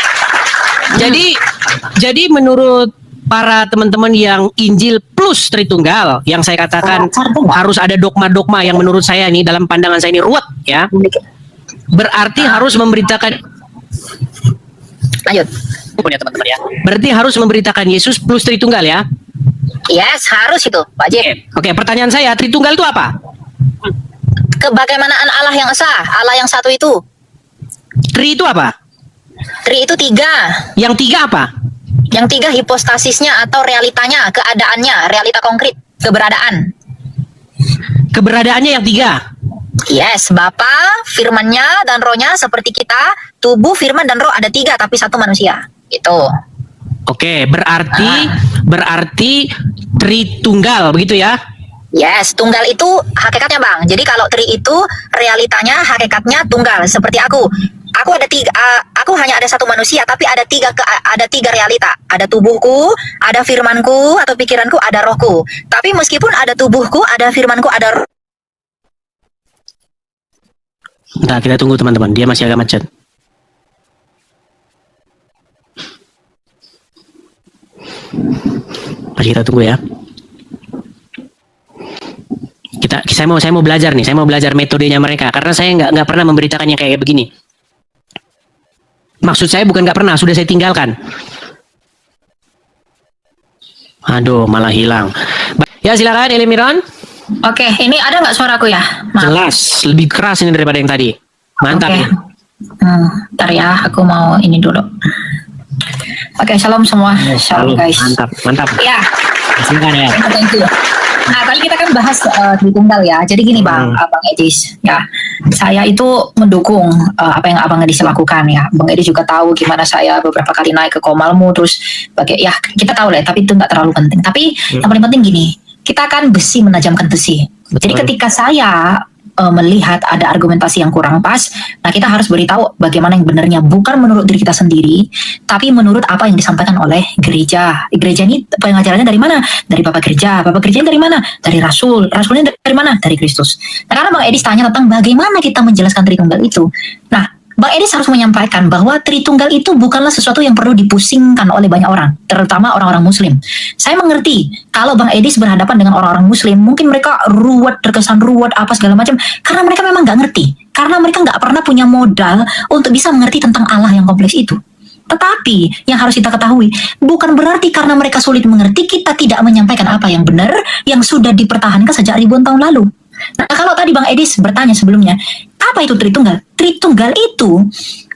Jadi menurut para teman-teman yang Injil plus Tritunggal, yang saya katakan harus ada dogma-dogma yang menurut saya ini dalam pandangan saya ini ruwet ya. Berarti harus memberitakan. Lanjut. Ya teman-teman ya. Berarti harus memberitakan Yesus plus Tritunggal ya. Yes, harus itu, Pak Jim. Oke, pertanyaan saya, Tritunggal itu apa? Kebagaimanaan Allah yang esa, Allah yang satu itu. Tri itu apa? Tri itu 3. Yang 3 apa? Yang 3 hipostasisnya atau realitanya, keadaannya, realita konkret, keberadaan. Keberadaannya yang 3. Yes, Bapa, firmannya dan rohnya seperti kita, tubuh, firman dan roh ada 3 tapi satu manusia. Gitu. Oke, berarti Tritunggal begitu ya? Yes, tunggal itu hakikatnya Bang. Jadi kalau tri itu realitanya, hakikatnya tunggal. Seperti aku ada 3, aku hanya ada satu manusia, tapi ada 3 realita. Ada tubuhku, ada firmanku atau pikiranku, ada rohku. Tapi meskipun ada tubuhku, ada firmanku, ada roh. Nah, kita tunggu teman-teman. Dia masih agak macet. Masih kita tunggu ya. Saya mau belajar nih. Saya mau belajar metodenya mereka karena saya nggak pernah memberitakannya kayak begini. Maksud saya bukan nggak pernah, sudah saya tinggalkan. Aduh, malah hilang. Ya silakan Elimiron. Oke, ini ada nggak suaraku ya? Maaf. Jelas, lebih keras ini daripada yang tadi. Mantap Oke. ya. Ntar ya, aku mau ini dulu. Oke, shalom semua. Shalom guys. Mantap, mantap. Ya, Silakan ya. thank you. Nah, tadi kita kan bahas Tritunggal ya. Jadi gini Bang Edis, ya. Saya itu mendukung apa yang Abang Edis lakukan ya. Bang Edis juga tahu gimana saya beberapa kali naik ke Komalmu, terus ya kita tahu lah, tapi itu nggak terlalu penting. Tapi yang paling penting gini, kita kan besi menajamkan besi. Jadi ketika saya melihat ada argumentasi yang kurang pas, nah kita harus beritahu bagaimana yang benarnya, bukan menurut diri kita sendiri, tapi menurut apa yang disampaikan oleh gereja. Gereja ini pengajarannya dari mana? Dari Bapak Gereja. Bapak Gereja dari mana? Dari Rasul. Rasulnya dari mana? Dari Kristus. Nah, karena Bang Edis tanya tentang bagaimana kita menjelaskan Tritunggal itu. Nah, Bang Edis harus menyampaikan bahwa Tritunggal itu bukanlah sesuatu yang perlu dipusingkan oleh banyak orang, terutama orang-orang Muslim. Saya mengerti kalau Bang Edis berhadapan dengan orang-orang Muslim, mungkin mereka terkesan ruwet, apa segala macam, karena mereka memang nggak ngerti, karena mereka nggak pernah punya modal untuk bisa mengerti tentang Allah yang kompleks itu. Tetapi yang harus kita ketahui, bukan berarti karena mereka sulit mengerti, kita tidak menyampaikan apa yang benar, yang sudah dipertahankan sejak ribuan tahun lalu. Nah, kalau tadi Bang Edis bertanya sebelumnya, apa itu Tritunggal? Tritunggal itu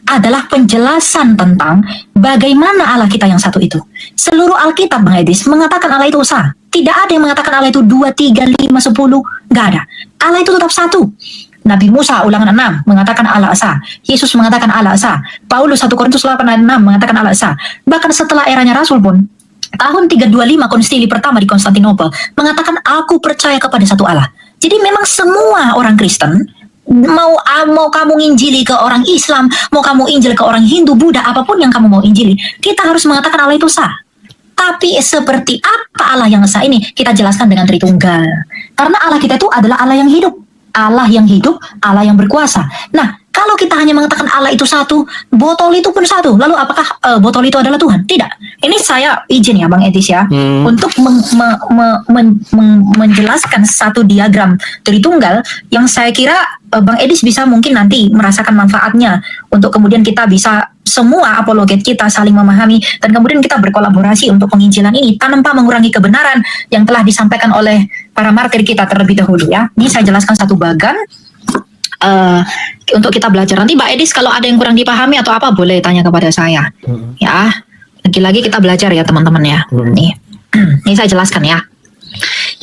adalah penjelasan tentang bagaimana Allah kita yang satu itu. Seluruh Alkitab, Bang Edis, mengatakan Allah itu esa. Tidak ada yang mengatakan Allah itu 2, 3, 5, 10. Nggak ada. Allah itu tetap satu. Nabi Musa ulangan 6 mengatakan Allah esa. Yesus mengatakan Allah esa. Paulus 1 Korintus 8 ayat 6 mengatakan Allah esa. Bahkan setelah eranya Rasul pun, tahun 325 konsili pertama di Konstantinopel mengatakan aku percaya kepada satu Allah. Jadi memang semua orang Kristen, mau kamu injili ke orang Islam, mau kamu injil ke orang Hindu, Buddha, apapun yang kamu mau injili, kita harus mengatakan Allah itu sah. Tapi seperti apa Allah yang sah ini kita jelaskan dengan Tritunggal. Karena Allah kita itu adalah Allah yang hidup. Allah yang hidup, Allah yang berkuasa. Nah, kalau kita hanya mengatakan Allah itu satu, botol itu pun satu. Lalu apakah botol itu adalah Tuhan? Tidak. Ini saya izin ya Bang Edis ya, untuk menjelaskan satu diagram Tritunggal yang saya kira Bang Edis bisa mungkin nanti merasakan manfaatnya untuk kemudian kita bisa semua apologet kita saling memahami dan kemudian kita berkolaborasi untuk penginjilan ini tanpa mengurangi kebenaran yang telah disampaikan oleh para martir kita terlebih dahulu ya. Ini saya jelaskan satu bagan untuk kita belajar. Nanti Mbak Edis kalau ada yang kurang dipahami atau apa boleh tanya kepada saya. Ya, lagi-lagi kita belajar ya teman-teman ya. Nih, ini saya jelaskan ya.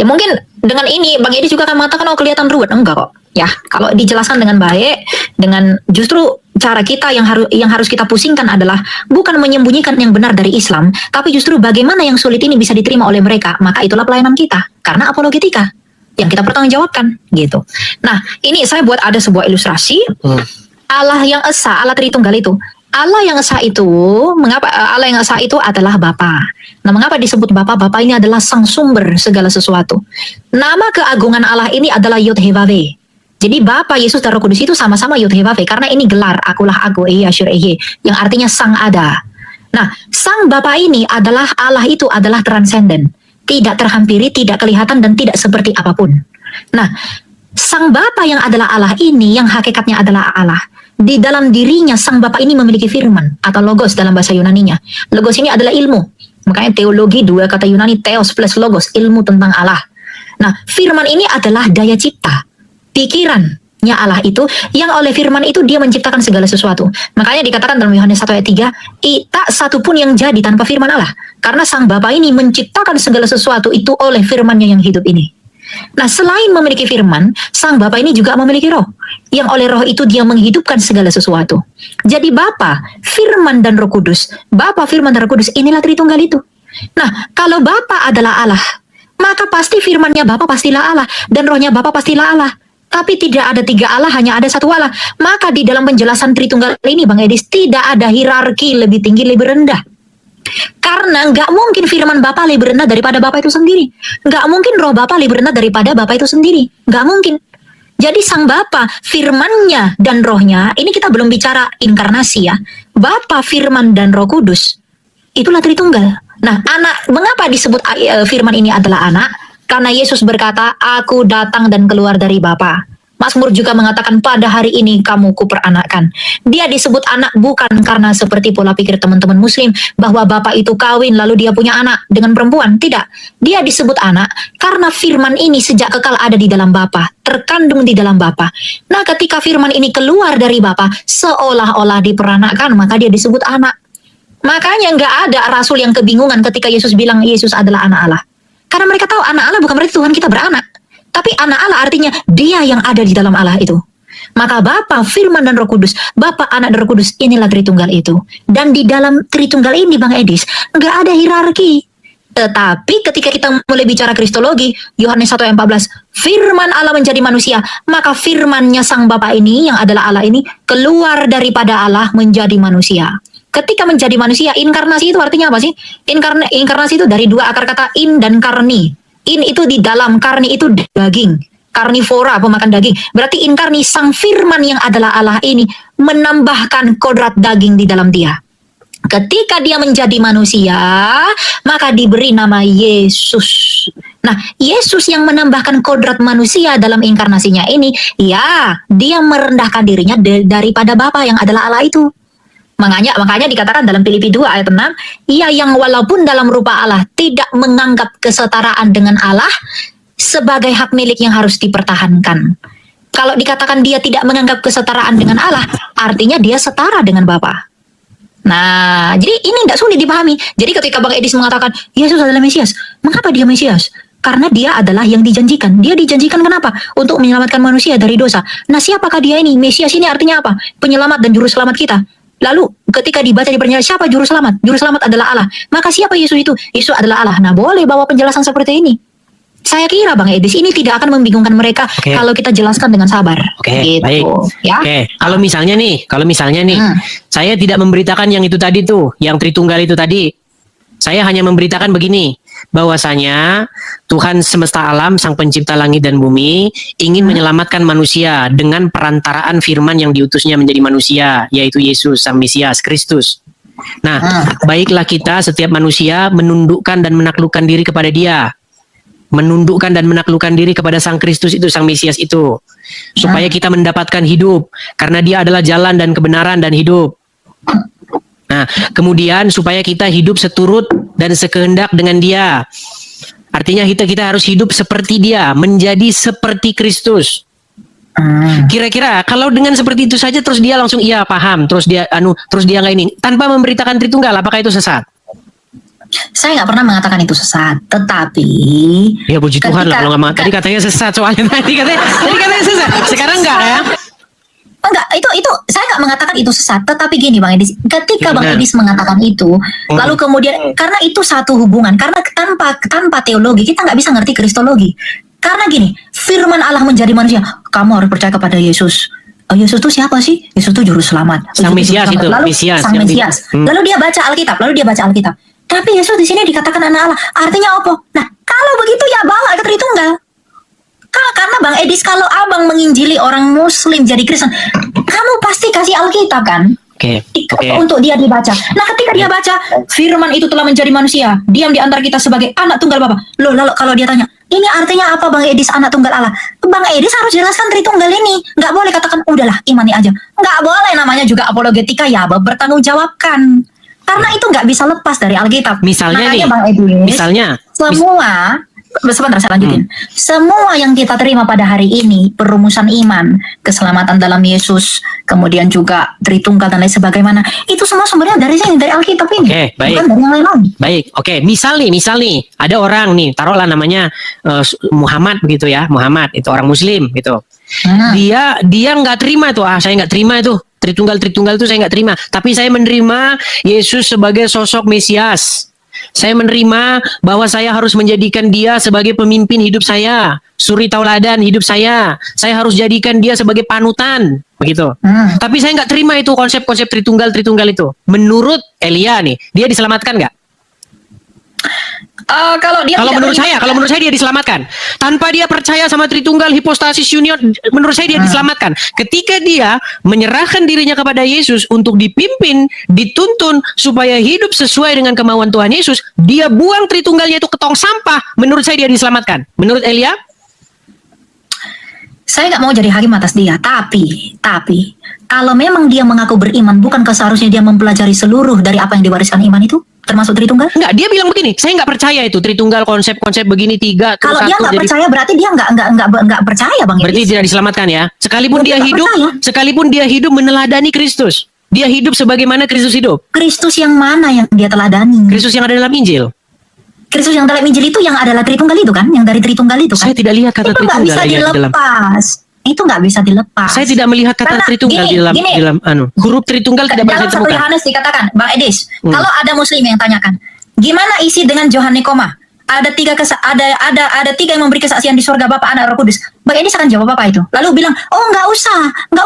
Ya mungkin dengan ini Bang Edis juga akan mengatakan oh kelihatan ruwet, enggak kok. Ya, kalau dijelaskan dengan baik, dengan justru cara kita yang harus kita pusingkan adalah bukan menyembunyikan yang benar dari Islam, tapi justru bagaimana yang sulit ini bisa diterima oleh mereka. Maka itulah pelayanan kita, karena apologetika yang kita pertanggungjawabkan gitu. Nah, ini saya buat ada sebuah ilustrasi. Allah yang esa, Allah Tritunggal itu. Allah yang esa itu, mengapa Allah yang esa itu adalah Bapa. Nah, mengapa disebut Bapa? Bapa ini adalah sang sumber segala sesuatu. Nama keagungan Allah ini adalah Yod-Heh-Vav-He. Jadi Bapa, Yesus dan Roh Kudus itu sama-sama Yod-Heh-Vav-He karena ini gelar akulah aku, Asyur Ehe, yang artinya sang ada. Nah, sang Bapa ini adalah Allah itu adalah transenden. Tidak terhampiri, tidak kelihatan, dan tidak seperti apapun. Nah, sang Bapa yang adalah Allah ini, yang hakikatnya adalah Allah, di dalam dirinya sang Bapa ini memiliki firman, atau logos dalam bahasa Yunaninya. Logos ini adalah ilmu. Makanya teologi, dua kata Yunani, theos plus logos, ilmu tentang Allah. Nah, firman ini adalah daya cipta, pikirannya Allah itu, yang oleh firman itu dia menciptakan segala sesuatu. Makanya dikatakan dalam Yohanes 1 ayat 3, tak satu pun yang jadi tanpa firman Allah. Karena sang Bapa ini menciptakan segala sesuatu itu oleh firman-Nya yang hidup ini. Nah, selain memiliki firman, sang Bapa ini juga memiliki roh. Yang oleh roh itu dia menghidupkan segala sesuatu. Jadi Bapa, firman dan Roh Kudus, Bapa, firman dan Roh Kudus, inilah Tritunggal itu. Nah, kalau Bapa adalah Allah, maka pasti firman-Nya Bapa pastilah Allah, dan rohnya Bapa pastilah Allah. Tapi tidak ada tiga Allah, hanya ada satu Allah. Maka di dalam penjelasan Tritunggal ini, Bang Edis, tidak ada hierarki lebih tinggi, lebih rendah. Karena nggak mungkin firman Bapa lebih rendah daripada Bapa itu sendiri. Nggak mungkin roh Bapa lebih rendah daripada Bapa itu sendiri. Nggak mungkin. Jadi sang Bapa, firman-Nya dan rohnya, ini kita belum bicara inkarnasi ya. Bapa, firman, dan Roh Kudus, itulah Tritunggal. Nah, anak, mengapa disebut firman ini adalah anak? Karena Yesus berkata, aku datang dan keluar dari Bapa. Mazmur juga mengatakan pada hari ini kamu kuperanakkan. Dia disebut anak bukan karena seperti pola pikir teman-teman muslim bahwa bapak itu kawin lalu dia punya anak dengan perempuan. Tidak. Dia disebut anak karena firman ini sejak kekal ada di dalam bapa, terkandung di dalam bapa. Nah, ketika firman ini keluar dari bapa, seolah-olah diperanakkan, maka dia disebut anak. Makanya nggak ada rasul yang kebingungan ketika Yesus bilang Yesus adalah anak Allah. Karena mereka tahu anak Allah bukan berarti Tuhan kita beranak. Tapi anak Allah artinya dia yang ada di dalam Allah itu. Maka Bapa, Firman dan Roh Kudus, Bapa, Anak dan Roh Kudus, inilah Tritunggal itu. Dan di dalam Tritunggal ini Bang Edis, nggak ada hierarki. Tetapi ketika kita mulai bicara kristologi, Yohanes 1 ayat 14, firman Allah menjadi manusia, maka firmannya sang Bapa ini, yang adalah Allah ini, keluar daripada Allah menjadi manusia. Ketika menjadi manusia, inkarnasi itu artinya apa sih? Inkarnasi itu dari dua akar kata in dan karni. In itu di dalam, karni itu daging. Karnivora, pemakan daging. Berarti inkarni, sang firman yang adalah Allah ini, menambahkan kodrat daging di dalam dia. Ketika dia menjadi manusia, maka diberi nama Yesus. Nah, Yesus yang menambahkan kodrat manusia dalam inkarnasinya ini, ya, dia merendahkan dirinya daripada Bapa yang adalah Allah itu. Makanya dikatakan dalam Filipi 2 ayat 6, ia yang walaupun dalam rupa Allah tidak menganggap kesetaraan dengan Allah sebagai hak milik yang harus dipertahankan. Kalau dikatakan dia tidak menganggap kesetaraan dengan Allah, artinya dia setara dengan Bapa. Nah, jadi ini tidak sulit dipahami. Jadi ketika Bang Edis mengatakan Yesus adalah Mesias, mengapa dia Mesias? Karena dia adalah yang dijanjikan. Dia dijanjikan kenapa? Untuk menyelamatkan manusia dari dosa. Nah, siapakah dia ini? Mesias ini artinya apa? Penyelamat dan juru selamat kita. Lalu ketika dibaca di pernyataan, siapa juru selamat? Juru selamat adalah Allah. Maka siapa Yesus itu? Yesus adalah Allah. Nah, boleh bawa penjelasan seperti ini. Saya kira Bang Edis ini tidak akan membingungkan mereka kalau kita jelaskan dengan sabar. Gitu, baik. Ya. Kalau misalnya nih, saya tidak memberitakan yang itu tadi tuh, yang Tritunggal itu tadi. Saya hanya memberitakan begini, bahwasanya Tuhan semesta alam, Sang Pencipta langit dan bumi, ingin menyelamatkan manusia dengan perantaraan firman yang diutusnya menjadi manusia, yaitu Yesus, Sang Mesias, Kristus. Nah, baiklah kita setiap manusia menundukkan dan menaklukkan diri kepada Dia. Menundukkan dan menaklukkan diri kepada Sang Kristus itu, Sang Mesias itu, supaya kita mendapatkan hidup, karena Dia adalah jalan dan kebenaran dan hidup. Nah, kemudian supaya kita hidup seturut dan sekehendak dengan Dia. Artinya kita harus hidup seperti Dia, menjadi seperti Kristus. Kira-kira kalau dengan seperti itu saja terus dia langsung iya paham, terus dia nggak ini, tanpa memberitakan Tritunggal, apakah itu sesat? Saya nggak pernah mengatakan itu sesat, tetapi ya puji Tuhan lah kalau nggak tadi katanya sesat, soalnya tadi katanya sesat, sekarang enggak ya? Enggak, itu saya nggak mengatakan itu sesat, tetapi gini Bang Edis, ketika Bang Edis mengatakan itu, lalu kemudian karena itu satu hubungan, karena tanpa teologi kita nggak bisa ngerti kristologi. Karena gini, firman Allah menjadi manusia, kamu harus percaya kepada Yesus. Yesus itu siapa sih? Yesus itu juru selamat. Sang Mesias itu, lalu Sang Mesias. Lalu dia baca Alkitab. Tapi Yesus di sini dikatakan anak Allah. Artinya apa? Nah, kalau begitu ya bawa ke Tritunggal. Karena Bang Edis, kalau abang menginjili orang Muslim jadi Kristen, kamu pasti kasih Alkitab kan? Oke. Untuk dia dibaca. Nah, ketika dia baca, firman itu telah menjadi manusia, diam di antara kita sebagai anak tunggal Bapa. Loh, lalu kalau dia tanya, ini artinya apa Bang Edis anak tunggal Allah? Bang Edis harus jelaskan Tritunggal ini. Nggak boleh katakan, udahlah imani aja. Nggak boleh, namanya juga apologetika ya, bertanggung jawabkan. Karena itu nggak bisa lepas dari Alkitab. Misalnya makanya nih, Bang Edis, sebentar saya lanjutin. Semua yang kita terima pada hari ini, perumusan iman, keselamatan dalam Yesus, kemudian juga Tritunggal dan lain sebagainya, itu semua sebenarnya dari sini, dari Alkitab ini. Bukan dari yang lain. Baik, misal nih, ada orang nih, taruhlah namanya Muhammad begitu ya, Muhammad itu orang Muslim gitu. Dia nggak terima itu, saya nggak terima itu. Tritunggal itu saya nggak terima. Tapi saya menerima Yesus sebagai sosok Mesias. Saya menerima bahwa saya harus menjadikan dia sebagai pemimpin hidup saya, suri tauladan hidup saya. Saya harus jadikan dia sebagai panutan, begitu. Tapi saya nggak terima itu konsep-konsep Tritunggal itu. Menurut Elia nih, dia diselamatkan nggak? Kalau menurut saya dia diselamatkan. Tanpa dia percaya sama Tritunggal, hipostasis union, menurut saya dia diselamatkan. Ketika dia menyerahkan dirinya kepada Yesus untuk dipimpin, dituntun supaya hidup sesuai dengan kemauan Tuhan Yesus, dia buang Tritunggalnya itu ke tong sampah. Menurut saya dia diselamatkan. Menurut Elia? Saya nggak mau jadi hakim atas dia, tapi kalau memang dia mengaku beriman, bukankah seharusnya dia mempelajari seluruh dari apa yang diwariskan iman itu, termasuk Tritunggal? Enggak, dia bilang begini, saya nggak percaya itu Tritunggal, konsep-konsep begini 3 terus Kalau dia 1 nggak jadi. percaya, berarti dia nggak percaya, Bang Berarti Edis. tidak diselamatkan ya. Sekalipun Berarti dia nggak hidup, percaya. sekalipun dia hidup meneladani Kristus. Dia hidup sebagaimana Kristus hidup. Kristus yang mana yang dia teladani? Kristus yang ada dalam Injil. Kristus yang dalam Injil itu yang adalah Tritunggal itu kan, yang dari Tritunggal itu kan. Saya tidak lihat kata Itu nggak Tritunggal bisa ya di dalam. dilepas. Itu nggak bisa dilepas. Saya tidak melihat kata Karena Tritunggal gini, di dalam huruf Tritunggal tidak bisa dalam 1 ditemukan. Yohanes dikatakan, Bang Edis, Hmm. kalau ada muslim yang tanyakan, gimana isi dengan Johannekoma? Ada tiga yang memberi kesaksian di surga, Bapa, Anak, Roh Kudus. Bang Edis akan jawab apa itu? Lalu bilang, oh nggak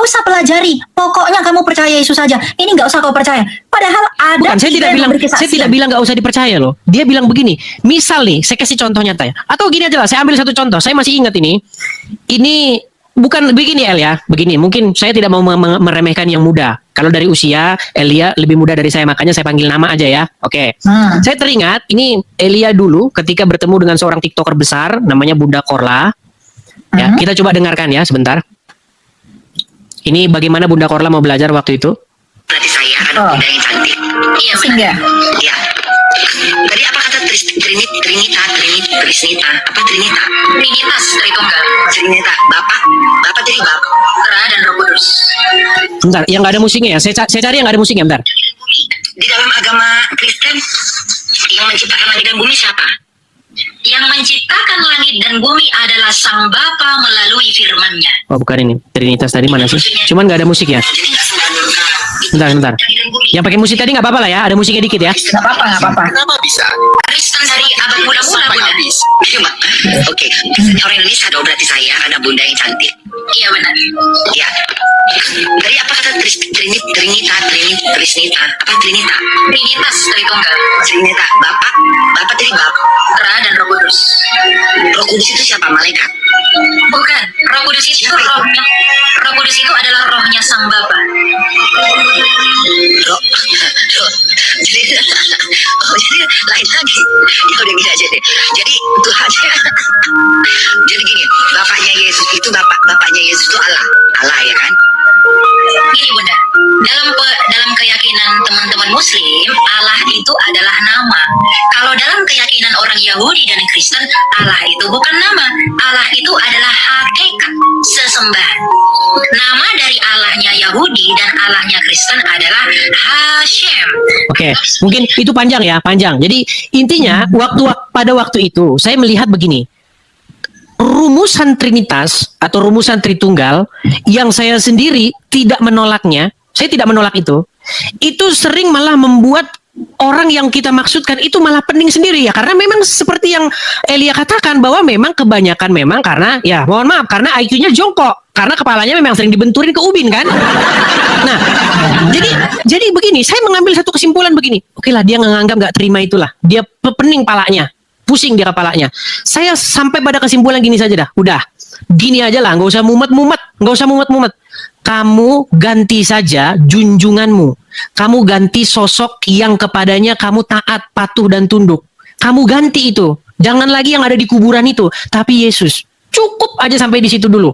usah pelajari. Pokoknya kamu percaya Yesus saja. Ini nggak usah kau percaya. Padahal ada Bukan, saya tiga tidak yang bilang, memberi kesaksian. saya tidak bilang nggak usah dipercaya loh. Dia bilang begini, misal nih, saya kasih contoh nyata ya. Atau gini aja lah, saya ambil satu contoh. Saya masih ingat ini. Ini bukan begini El ya, begini. Mungkin saya tidak mau meremehkan yang muda. Kalau dari usia, Elia lebih muda dari saya, makanya saya panggil nama aja ya. Oke. Saya teringat, ini Elia dulu ketika bertemu dengan seorang TikToker besar, namanya Bunda Korla. Ya, kita coba dengarkan ya sebentar. Ini bagaimana Bunda Korla mau belajar waktu itu. Berarti saya ada bunda yang cantik. Iya benar. Iya. Tadi apa kata Trinita? Trinitas Tritunggal. Trinita. Bapak jadi Bapak. Ra dan Roh Kudus. Bentar, yang nggak ada musiknya ya. Saya cari yang nggak ada musiknya, bentar. Di dalam agama Kristen yang menciptakan langit dan bumi siapa? Yang menciptakan langit dan bumi adalah Sang Bapa melalui firman-Nya. Oh bukan ini, Trinitas tadi mana sih? Cuman nggak ada musik ya. Jadi nggak sembahulkan Bentar. Yang pakai musik tadi nggak apa-apa lah ya, ada musiknya dikit ya. Nggak apa-apa. Kenapa bisa? Kristen dari abad muda-muda, Sampai Bunda. habis. Oke. Misalnya orang Indonesia dong, berarti saya ada bunda yang cantik. Iya benar. Iya. Dari apa kata Trinita? Apa Trinita? Trinitas Tritunggal. Trinita. Bapak jadi Bapak. Ra dan Roh Kudus. Roh Kudus itu siapa? Malaikat. Bukan. Roh Kudus itu rohnya. Roh Kudus itu adalah rohnya Sang Bapa. Roh. Jadi lain lagi. Ya udah gini aja deh. Jadi Tuhan. Jadi gini, bapaknya Yesus itu bapaknya Yesus itu Allah ya kan? Gini Bunda, dalam keyakinan teman-teman Muslim, Allah itu adalah nama. Kalau dalam keyakinan orang Yahudi dan Kristen, Allah itu bukan nama. Allah itu adalah hakikat sesembahan. Nama dari Allahnya Yahudi dan Allahnya Kristen adalah Hashem. Oke, mungkin itu panjang ya, panjang. Jadi intinya pada waktu itu saya melihat begini. Rumusan Trinitas atau rumusan Tritunggal yang saya sendiri tidak menolaknya, saya tidak menolak itu sering malah membuat orang yang kita maksudkan itu malah pening sendiri ya, karena memang seperti yang Elia katakan bahwa memang kebanyakan memang karena ya mohon maaf karena IQ-nya jongkok, karena kepalanya memang sering dibenturin ke ubin kan. Nah, jadi begini, saya mengambil satu kesimpulan begini. Oke lah, dia nganggap nggak terima itulah, dia pening palanya. Pusing dia kepalanya. Saya sampai pada kesimpulan gini saja dah. Udah, gini aja lah, nggak usah mumet-mumet. Kamu ganti saja junjunganmu. Kamu ganti sosok yang kepadanya kamu taat, patuh dan tunduk. Kamu ganti itu. Jangan lagi yang ada di kuburan itu, tapi Yesus. Cukup aja sampai di situ dulu.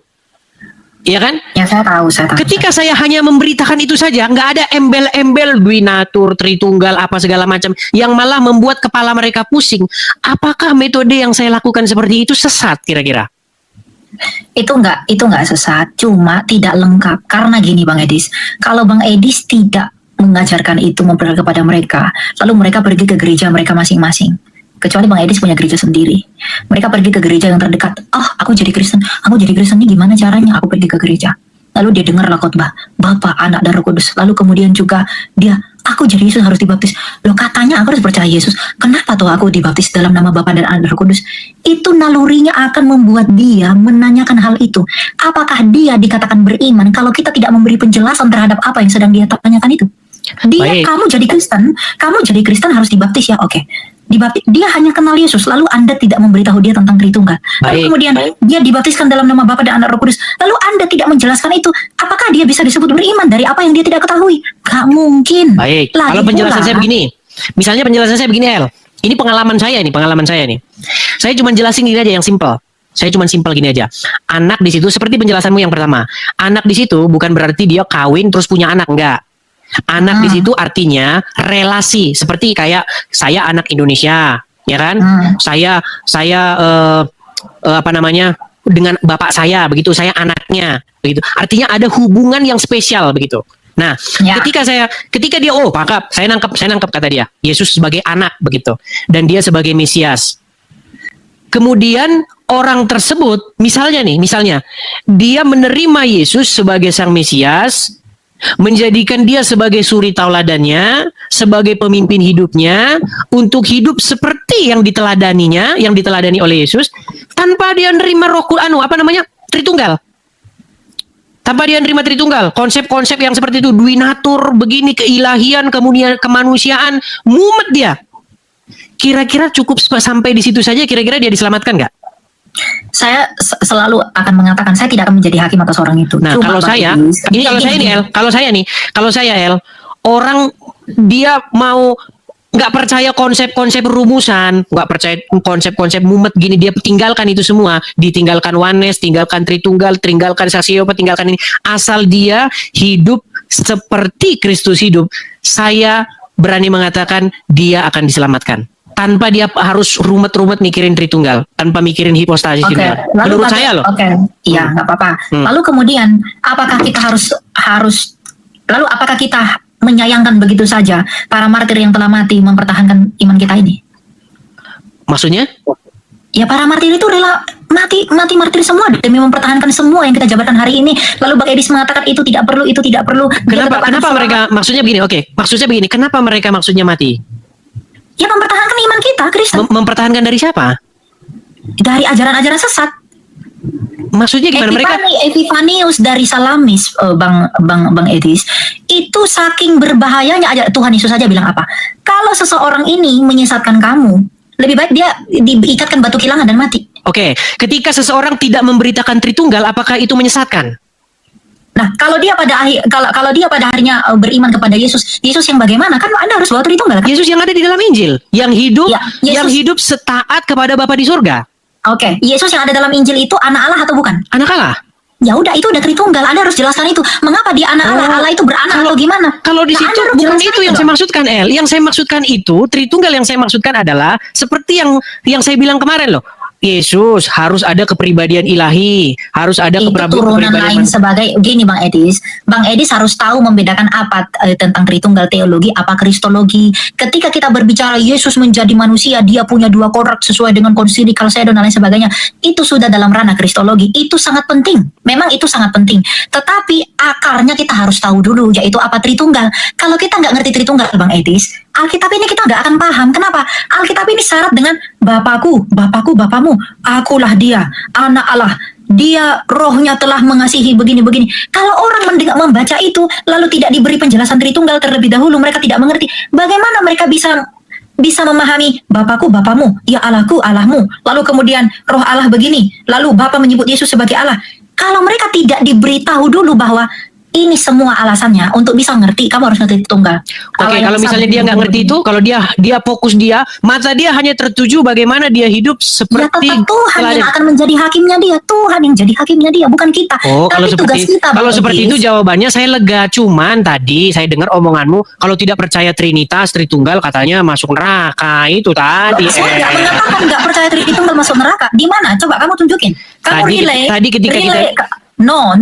Iya kan? Ya saya tahu. Ketika saya hanya memberitakan itu saja, nggak ada embel-embel Dwinatur, Tritunggal, apa segala macam, yang malah membuat kepala mereka pusing. Apakah metode yang saya lakukan seperti itu sesat kira-kira? Itu enggak sesat, cuma tidak lengkap. Karena gini Bang Edis, kalau Bang Edis tidak mengajarkan itu memperkenalkan kepada mereka, lalu mereka pergi ke gereja mereka masing-masing. Kecuali Bang Edis punya gereja sendiri. Mereka pergi ke gereja yang terdekat. Aku jadi Kristen ini gimana caranya? Aku pergi ke gereja. Lalu dia dengarlah khotbah, Bapa, Anak, dan Roh Kudus. Lalu kemudian juga dia, aku jadi Yesus harus dibaptis. Loh katanya aku harus percaya Yesus. Kenapa tuh aku dibaptis dalam nama Bapa dan Anak dan Roh Kudus? Itu nalurinya akan membuat dia menanyakan hal itu. Apakah dia dikatakan beriman kalau kita tidak memberi penjelasan terhadap apa yang sedang dia tanyakan itu? Dia, kamu jadi Kristen harus dibaptis ya, oke. Dibaptis, dia hanya kenal Yesus, lalu Anda tidak memberitahu dia tentang Tritunggal. Lalu kemudian dia dibaptiskan dalam nama Bapa dan Anak Roh Kudus. Lalu Anda tidak menjelaskan itu. Apakah dia bisa disebut beriman dari apa yang dia tidak ketahui? Gak mungkin. Baik, kalau penjelasan saya begini. Misalnya penjelasan saya begini El. Ini pengalaman saya nih. Saya cuma jelasin ini aja yang simple. Saya cuma simpel gini aja. Anak di situ seperti penjelasanmu yang pertama. Anak di situ bukan berarti dia kawin terus punya anak, enggak. Anak di situ artinya relasi, seperti kayak saya anak Indonesia, ya kan? Saya apa namanya? Dengan bapak saya begitu, saya anaknya begitu. Artinya ada hubungan yang spesial begitu. Nah, ketika dia pakap, saya nangkep kata dia. Yesus sebagai anak begitu dan dia sebagai Mesias. Kemudian orang tersebut misalnya dia menerima Yesus sebagai sang Mesias, menjadikan dia sebagai suri tauladannya, sebagai pemimpin hidupnya, untuk hidup seperti yang diteladani oleh Yesus, tanpa dia nerima Tritunggal. Tanpa dia nerima Tritunggal, konsep-konsep yang seperti itu, duinatur, begini, keilahian, kemudian kemanusiaan, mumet dia. Kira-kira cukup sampai di situ saja, kira-kira dia diselamatkan nggak? Saya selalu akan mengatakan saya tidak akan menjadi hakim atas orang itu. Nah, kalau saya orang dia mau nggak percaya konsep-konsep rumusan, nggak percaya konsep-konsep mumet gini, dia tinggalkan itu semua, ditinggalkan oneness, tinggalkan Tritunggal, tinggalkan saksi Yehova, tinggalkan ini, asal dia hidup seperti Kristus hidup, saya berani mengatakan dia akan diselamatkan. Tanpa dia harus rumet-rumet mikirin Tritunggal, tanpa mikirin hipostasis tunggal. Menurut saya loh. Iya, nggak apa-apa. Lalu kemudian, apakah kita lalu apakah kita menyayangkan begitu saja para martir yang telah mati mempertahankan iman kita ini? Maksudnya? Ya, para martir itu rela mati martir semua demi mempertahankan semua yang kita jabarkan hari ini. Lalu Bang Edis mengatakan itu tidak perlu. Kenapa mereka maksudnya begini? Maksudnya begini. Kenapa mereka maksudnya mati? Ya, mempertahankan iman kita, Kristen. Mempertahankan dari siapa? Dari ajaran-ajaran sesat. Maksudnya gimana? Epifanius dari Salamis, Bang Edis, itu saking berbahayanya aja. Tuhan Yesus saja bilang apa? Kalau seseorang ini menyesatkan kamu, lebih baik dia diikatkan batu kilangan dan mati. Oke, ketika seseorang tidak memberitakan Tritunggal, apakah itu menyesatkan? Nah, kalau dia pada akhirnya beriman kepada Yesus yang bagaimana? Kan Anda harus bawa Tritunggal, kan? Yesus yang ada di dalam Injil, yang hidup, yang hidup setaat kepada Bapa di surga. Oke, Yesus yang ada dalam Injil itu anak Allah atau bukan? Anak Allah. Ya udah, itu udah Tritunggal. Anda harus jelaskan itu. Mengapa dia anak Allah? Allah itu beranak atau gimana? Kalau di situ bukan itu yang saya maksudkan, El. Yang saya maksudkan itu Tritunggal, yang saya maksudkan adalah seperti yang saya bilang kemarin loh. Yesus harus ada kepribadian ilahi, harus ada kepribadian lain sebagai gini, Bang Edis. Bang Edis harus tahu membedakan apa tentang Tritunggal teologi, apa kristologi. Ketika kita berbicara Yesus menjadi manusia, dia punya dua kodrat sesuai dengan konsili Kalsedon dan lain sebagainya. Itu sudah dalam ranah kristologi. Itu sangat penting. Memang itu sangat penting. Tetapi akarnya kita harus tahu dulu, yaitu apa Tritunggal. Kalau kita nggak ngerti Tritunggal, Bang Edis, Alkitab ini kita nggak akan paham. Kenapa? Alkitab ini syarat dengan Bapakku, Bapamu, akulah dia, anak Allah. Dia rohnya telah mengasihi begini-begini. Kalau orang membaca itu lalu tidak diberi penjelasan Tritunggal terlebih dahulu, mereka tidak mengerti. Bagaimana mereka bisa memahami Bapakku, Bapamu, ya Allahku, Allahmu. Lalu kemudian roh Allah begini, lalu Bapa menyebut Yesus sebagai Allah. Kalau mereka tidak diberitahu dulu bahwa ini semua alasannya untuk bisa ngerti, kamu harus ngerti Tritunggal. Oke, kalau misalnya dia nggak ngerti itu, kalau dia fokus mata dia hanya tertuju bagaimana dia hidup seperti ya, tetap Tuhan yang akan menjadi hakimnya dia. Tuhan yang jadi hakimnya dia, bukan kita. Oh, kalau seperti itu jawabannya saya lega. Cuman tadi saya dengar omonganmu, kalau tidak percaya Trinitas, Tritunggal katanya masuk neraka. Itu tadi. Saya nggak mengatakan nggak percaya Tritunggal masuk neraka. Di mana? Coba kamu tunjukin. Kamu tadi ketika No.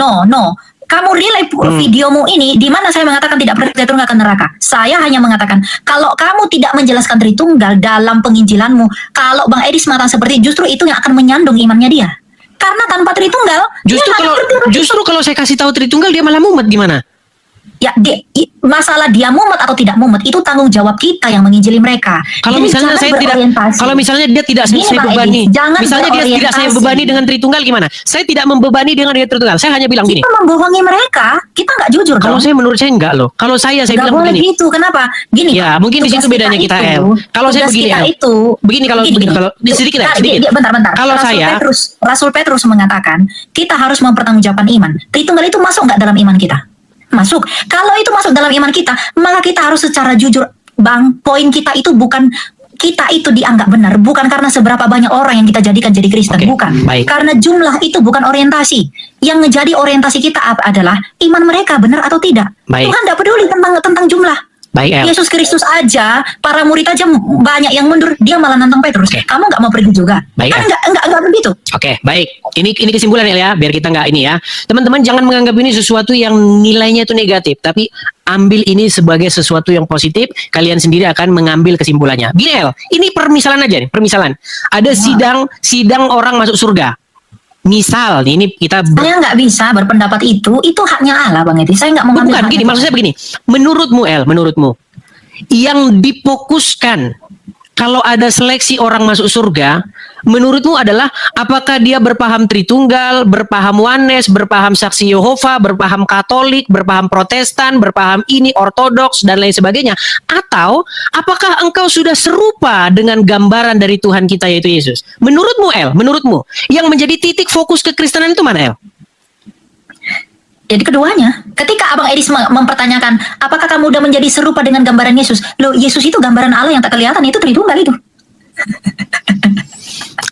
Kamu relay videomu ini di mana saya mengatakan tidak percaya Tritunggal ke neraka. Saya hanya mengatakan kalau kamu tidak menjelaskan Tritunggal dalam penginjilanmu, kalau Bang Edis mengatakan seperti justru itu yang akan menyandung imannya dia. Karena tanpa Tritunggal, justru kalau saya kasih tahu Tritunggal dia malah mumet gimana? Ya, masalah dia mumet atau tidak mumet itu tanggung jawab kita yang menginjili mereka. Kalau misalnya dia tidak saya bebani, misalnya dia tidak saya bebani dengan Tritunggal gimana? Saya tidak membebani dengan Tritunggal. Saya hanya bilang gini. Kita membohongi mereka, kita nggak jujur. Kalau menurut saya enggak loh. Kalau saya bilang boleh begini. Gitu, kenapa? Gini. Ya, mungkin di situ bedanya kita, El. Kalau saya begini, El. Begini kalau sedikit. Bentar. Kalau Rasul Petrus mengatakan kita harus mempertanggungjawabkan iman. Tritunggal itu masuk nggak dalam iman kita? Masuk. Kalau itu masuk dalam iman kita, maka kita harus secara jujur, Bang, poin kita itu bukan kita itu dianggap benar bukan karena seberapa banyak orang yang kita jadikan jadi Kristen, Oke, bukan. baik. Karena jumlah itu bukan orientasi. Yang menjadi orientasi kita adalah iman mereka benar atau tidak. Baik. Tuhan tidak peduli tentang jumlah. Baik, El. Yesus Kristus aja, para murid aja banyak yang mundur, dia malah nantang Petrus. Oke. Kamu nggak mau pergi juga? Baik, Kan El. nggak begitu. Oke, baik. Ini kesimpulan ya, biar kita nggak ini ya. Teman-teman jangan menganggap ini sesuatu yang nilainya itu negatif, tapi ambil ini sebagai sesuatu yang positif. Kalian sendiri akan mengambil kesimpulannya. Gini El, ini permisalan aja nih, permisalan. Ada sidang orang masuk surga. Misal, nih, ini kita Saya nggak bisa berpendapat itu haknya Allah, Bang Edi. Saya nggak mau ngambil bukan haknya gini, maksud saya begini. Menurutmu El, menurutmu yang difokuskan kalau ada seleksi orang masuk surga, menurutmu adalah apakah dia berpaham Tritunggal, berpaham Oneness, berpaham Saksi Yehova, berpaham Katolik, berpaham Protestan, berpaham ini Ortodoks dan lain sebagainya, atau apakah engkau sudah serupa dengan gambaran dari Tuhan kita yaitu Yesus? Menurutmu El, menurutmu yang menjadi titik fokus kekristenan itu mana El? Jadi keduanya, ketika Abang Edis mempertanyakan, apakah kamu udah menjadi serupa dengan gambaran Yesus? Loh, Yesus itu gambaran Allah yang tak kelihatan, itu Tritunggal itu.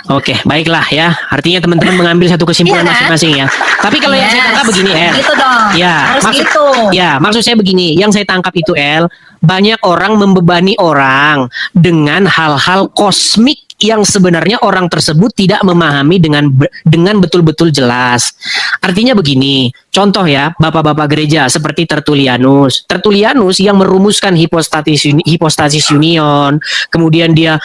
Oke, baiklah ya. Artinya teman-teman mengambil satu kesimpulan Iya kan? masing-masing ya. Tapi kalau yang saya tangkap begini, El. Gitu dong. Ya, Harus maksud, gitu. ya, maksud saya begini. Yang saya tangkap itu, El, banyak orang membebani orang dengan hal-hal kosmik yang sebenarnya orang tersebut tidak memahami dengan betul-betul jelas. Artinya begini, contoh ya, bapak-bapak gereja seperti Tertullianus. Tertullianus yang merumuskan hipostasis union, kemudian dia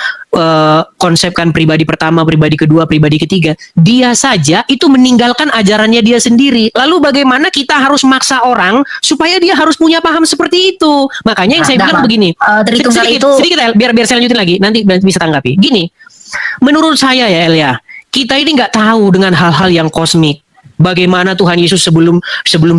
konsepkan pribadi pertama, pribadi kedua, pribadi ketiga. Dia saja itu meninggalkan ajarannya dia sendiri. Lalu bagaimana kita harus maksa orang supaya dia harus punya paham seperti itu? Makanya yang saya bilang begini. Tritunggal Sedikit El, biar saya lanjutin lagi, nanti bisa tanggapi. Gini, menurut saya ya El ya, kita ini nggak tahu dengan hal-hal yang kosmik. Bagaimana Tuhan Yesus sebelum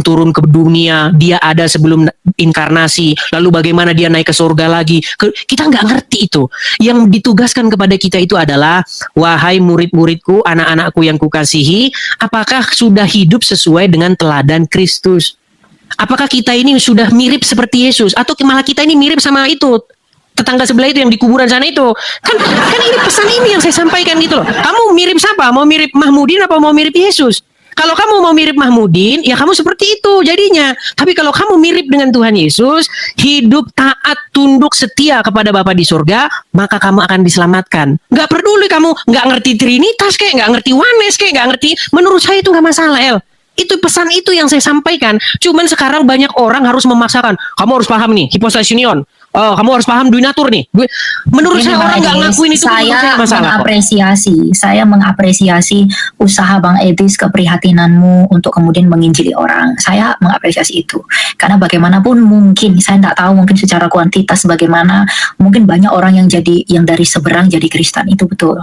turun ke dunia, dia ada sebelum inkarnasi, lalu bagaimana dia naik ke surga lagi. Kita nggak ngerti itu. Yang ditugaskan kepada kita itu adalah, wahai murid-muridku, anak-anakku yang kukasihi, apakah sudah hidup sesuai dengan teladan Kristus? Apakah kita ini sudah mirip seperti Yesus? Atau malah kita ini mirip sama itu, tetangga sebelah itu yang di kuburan sana itu? Kan ini pesan ini yang saya sampaikan gitu loh. Kamu mirip siapa? Mau mirip Mahmudin apa mau mirip Yesus? Kalau kamu mau mirip Mahmudin, ya kamu seperti itu jadinya. Tapi kalau kamu mirip dengan Tuhan Yesus, hidup taat, tunduk, setia kepada Bapa di surga, maka kamu akan diselamatkan. Nggak peduli kamu nggak ngerti Trinitas kayak, nggak ngerti Oneness kayak, nggak ngerti. Menurut saya itu nggak masalah, El. Itu pesan itu yang saya sampaikan. Cuman sekarang banyak orang harus memaksakan. Kamu harus paham nih, hipostasis union. Oh, kamu harus paham dunatur nih. Menurut saya orang nggak ngakuin itu, saya masalah. Saya mengapresiasi usaha Bang Edis, keprihatinanmu untuk kemudian menginjili orang. Saya mengapresiasi itu. Karena bagaimanapun mungkin, saya nggak tahu mungkin secara kuantitas bagaimana, mungkin banyak orang yang dari seberang jadi Kristen, itu betul.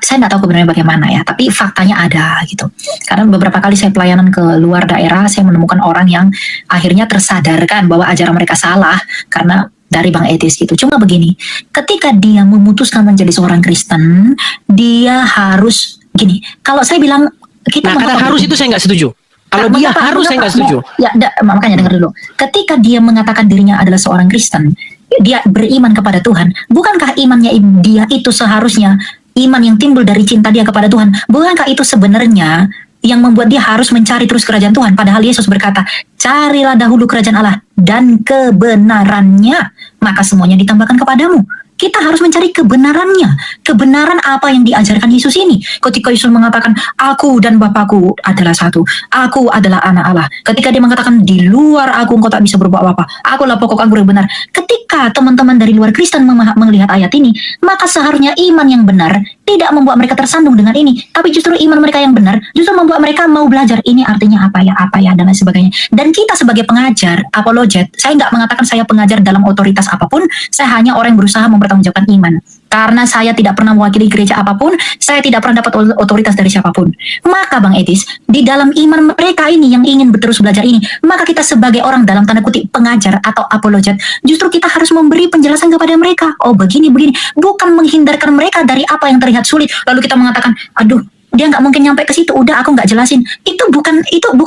Saya nggak tahu kebenarannya bagaimana ya, tapi faktanya ada gitu. Karena beberapa kali saya pelayanan ke luar daerah, saya menemukan orang yang akhirnya tersadarkan bahwa ajaran mereka salah karena dari Bang Edis gitu. Cuma begini, ketika dia memutuskan menjadi seorang Kristen, dia harus gini. Kalau saya bilang kita kata harus itu saya nggak setuju. Kalau dia harus saya nggak setuju. Ya, makanya dengar dulu. Ketika dia mengatakan dirinya adalah seorang Kristen, dia beriman kepada Tuhan. Bukankah imannya dia itu seharusnya iman yang timbul dari cinta dia kepada Tuhan? Bukankah itu sebenarnya yang membuat dia harus mencari terus kerajaan Tuhan? Padahal Yesus berkata, carilah dahulu kerajaan Allah dan kebenarannya, maka semuanya ditambahkan kepadamu. Kita harus mencari kebenarannya. Kebenaran apa yang diajarkan Yesus ini. Ketika Yesus mengatakan, aku dan Bapakku adalah satu. Aku adalah anak Allah. Ketika dia mengatakan, di luar aku engkau tak bisa berbuat apa-apa. Akulah pokok anggur yang benar. Ketika teman-teman dari luar Kristen melihat ayat ini, maka seharusnya iman yang benar tidak membuat mereka tersandung dengan ini. Tapi justru iman mereka yang benar, justru membuat mereka mau belajar. Ini artinya apa ya, dan lain sebagainya. Dan kita sebagai pengajar, apologet, saya nggak mengatakan saya pengajar dalam otoritas apapun. Saya hanya orang yang berusaha mempertanggungjawabkan iman. Karena saya tidak pernah mewakili gereja apapun, saya tidak pernah dapat otoritas dari siapapun. Maka Bang Edis, di dalam iman mereka ini yang ingin terus belajar ini, maka kita sebagai orang dalam tanda kutip pengajar atau apologet, justru kita harus memberi penjelasan kepada mereka. Oh begini, bukan menghindarkan mereka dari apa yang terlihat sulit. Lalu kita mengatakan, aduh, dia nggak mungkin nyampe ke situ, udah aku nggak jelasin. Itu bukan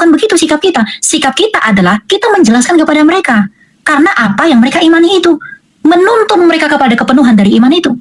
begitu sikap kita. Sikap kita adalah kita menjelaskan kepada mereka karena apa yang mereka imani itu, menuntun mereka kepada kepenuhan dari iman itu.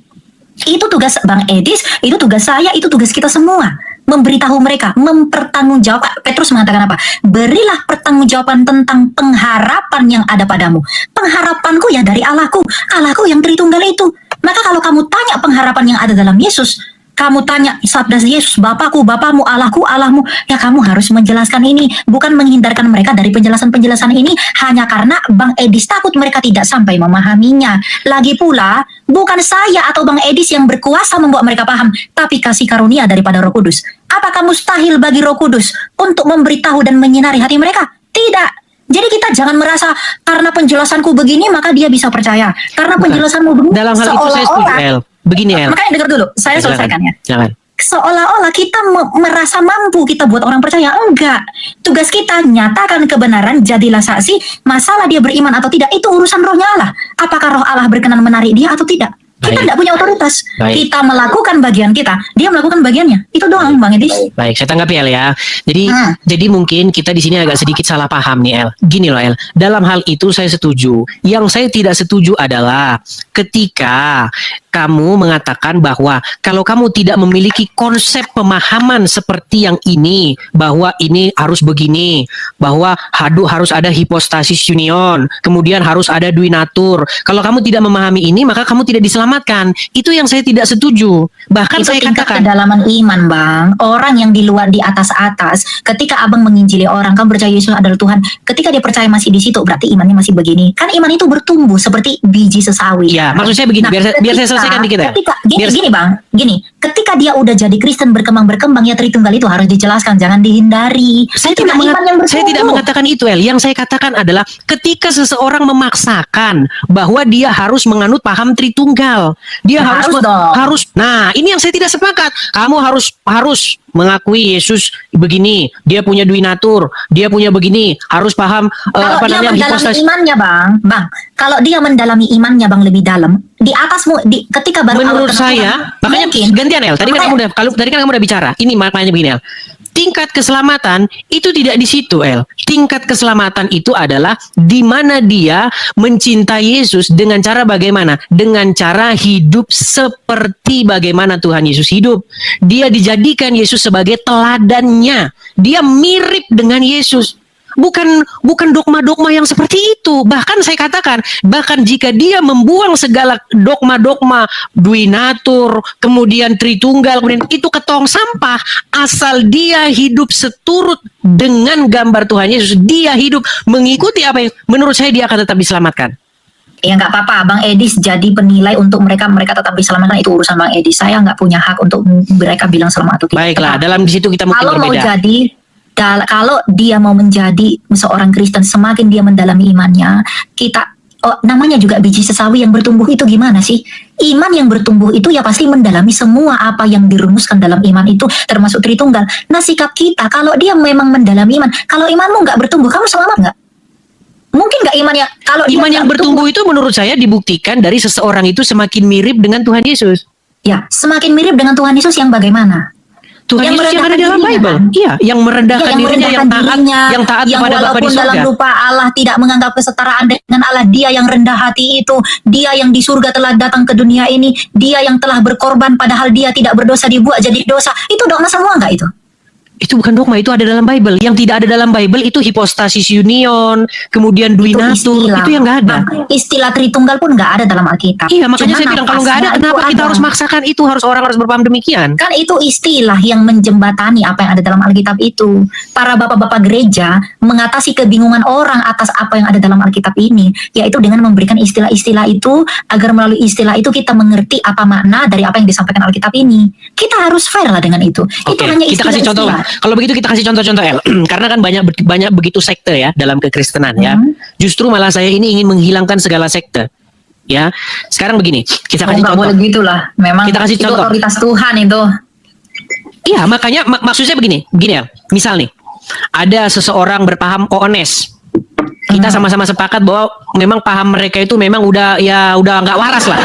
Itu tugas Bang Edis, itu tugas saya, itu tugas kita semua. Memberitahu mereka, mempertanggungjawabkan. Petrus mengatakan apa? Berilah pertanggungjawaban tentang pengharapan yang ada padamu. Pengharapanku ya dari Allahku, Allahku yang Tritunggal itu. Maka kalau kamu tanya pengharapan yang ada dalam Yesus, kamu tanya sabda Yesus, Bapakku, Bapakmu, Allahku, Allahmu, ya kamu harus menjelaskan ini, bukan menghindarkan mereka dari penjelasan-penjelasan ini hanya karena Bang Edis takut mereka tidak sampai memahaminya. Lagi pula, bukan saya atau Bang Edis yang berkuasa membuat mereka paham, tapi kasih karunia daripada Roh Kudus. Apakah mustahil bagi Roh Kudus untuk memberitahu dan menyinari hati mereka? Tidak. Jadi kita jangan merasa karena penjelasanku begini maka dia bisa percaya. Karena penjelasanmu begini Dalam hal itu saya setuju, El. Begini, El. Makanya dengar dulu, saya selesaikan ya. Jangan. Seolah-olah kita merasa mampu kita buat orang percaya. Enggak. Tugas kita nyatakan kebenaran, jadilah saksi. Masalah dia beriman atau tidak, itu urusan rohnya Allah. Apakah roh Allah berkenan menarik dia atau tidak? Kita tidak punya otoritas. Baik. Kita melakukan bagian kita, dia melakukan bagiannya. Itu doang, Bang Edis. Baik, saya tanggapi, El, ya. Jadi mungkin kita di sini agak sedikit salah paham nih, El. Gini loh, El. Dalam hal itu saya setuju. Yang saya tidak setuju adalah ketika kamu mengatakan bahwa kalau kamu tidak memiliki konsep pemahaman seperti yang ini, bahwa ini harus begini, bahwa harus ada hipostasis union, kemudian harus ada duinatur. Kalau kamu tidak memahami ini, maka kamu tidak diselamatkan. Itu yang saya tidak setuju. Bahkan Itu saya tingkat katakan, kedalaman iman, Bang. Orang yang di luar, di atas-atas, ketika Abang menginjili orang, kamu percaya Yesus adalah Tuhan, ketika dia percaya masih di situ, berarti imannya masih begini. Kan iman itu bertumbuh seperti biji sesawi. ya, maksud saya begini, biar saya selesaikan dikit, El. Gini Bang, ketika dia udah jadi Kristen berkembang, ya Tritunggal itu harus dijelaskan, jangan dihindari. Saya Itu tidak, iman yang saya tidak bertumbuh. mengatakan itu, El. Yang saya katakan adalah ketika seseorang memaksakan bahwa dia harus menganut paham Tritunggal, dia Nah, harus dong. Nah, ini yang saya tidak sepakat. Kamu harus mengakui Yesus begini, dia punya duinatur, dia punya begini, harus paham Kalau dia mendalami hipostasis. imannya, Bang, kalau dia mendalami imannya, Bang, lebih dalam, di atasmu, ketika baru Menurut awal saya, kenal, makanya mungkin. gantian, El. Tadi kan kamu udah bicara. Ini makanya begini, El. Tingkat keselamatan itu tidak di situ, El. Tingkat keselamatan itu adalah di mana dia mencintai Yesus dengan cara bagaimana? Dengan cara hidup seperti bagaimana Tuhan Yesus hidup. Dia dijadikan Yesus sebagai teladannya. Dia mirip dengan Yesus. Bukan dogma-dogma yang seperti itu. Bahkan saya katakan, bahkan jika dia membuang segala dogma-dogma duinatur, kemudian Tritunggal, kemudian itu ke tong sampah, asal dia hidup seturut dengan gambar Tuhan Yesus, dia hidup mengikuti apa yang menurut saya dia akan tetap diselamatkan. Ya nggak apa-apa, Bang Edis jadi penilai untuk mereka tetap diselamatkan, itu urusan Bang Edis. Saya nggak punya hak untuk mereka bilang selamat atau tidak. Baiklah, dalam di situ kita mungkin Kalau mau berbeda. kalau dia mau menjadi seorang Kristen, semakin dia mendalami imannya, namanya juga biji sesawi yang bertumbuh itu gimana sih? Iman yang bertumbuh itu ya pasti mendalami semua apa yang dirumuskan dalam iman itu, termasuk Tritunggal. Nah, sikap kita kalau dia memang mendalami iman, kalau imanmu nggak bertumbuh, kamu selamat nggak? Mungkin nggak imannya? Kalau Iman yang bertumbuh itu menurut saya dibuktikan dari seseorang itu semakin mirip dengan Tuhan Yesus. ya semakin mirip dengan Tuhan Yesus yang bagaimana? Tuhan Yang Yesus yang ada dalam merendahkan Bible. dirinya, Iya, yang merendahkan yang dirinya, yang taat yang kepada Bapa walaupun di dalam surga. lupa Allah tidak menganggap kesetaraan dengan Allah, dia yang rendah hati itu, dia yang di surga telah datang ke dunia ini, dia yang telah berkorban padahal dia tidak berdosa dibuat jadi dosa. Itu dogma semua enggak itu? Itu bukan dogma, itu ada dalam Bible. Yang tidak ada dalam Bible itu hipostasis union, kemudian duinatur, itu yang nggak ada. Istilah Tritunggal pun nggak ada dalam Alkitab. Iya, makanya Cuma saya bilang kalau nggak ada, nafasnya kenapa itu kita ada. harus maksakan itu? Orang harus berpaham demikian. Kan itu istilah yang menjembatani apa yang ada dalam Alkitab itu. Para bapak-bapak gereja mengatasi kebingungan orang atas apa yang ada dalam Alkitab ini, yaitu dengan memberikan istilah-istilah itu, agar melalui istilah itu kita mengerti apa makna dari apa yang disampaikan Alkitab ini. Kita harus fair lah dengan itu. Itu Oke, hanya kita kasih contoh. istilah-istilah. Kalau begitu kita kasih contoh-contoh, El. Karena kan banyak begitu sekte ya dalam kekristenan ya. Justru malah saya ini ingin menghilangkan segala sekte. Ya. Sekarang begini, kita kasih Nggak contoh. boleh gitulah. Memang Kita kasih itu contoh. otoritas Tuhan itu. Iya, makanya maksud saya begini El. Misal nih, ada seseorang berpaham ONS. Kita sama-sama sepakat bahwa memang paham mereka itu memang udah nggak waras lah.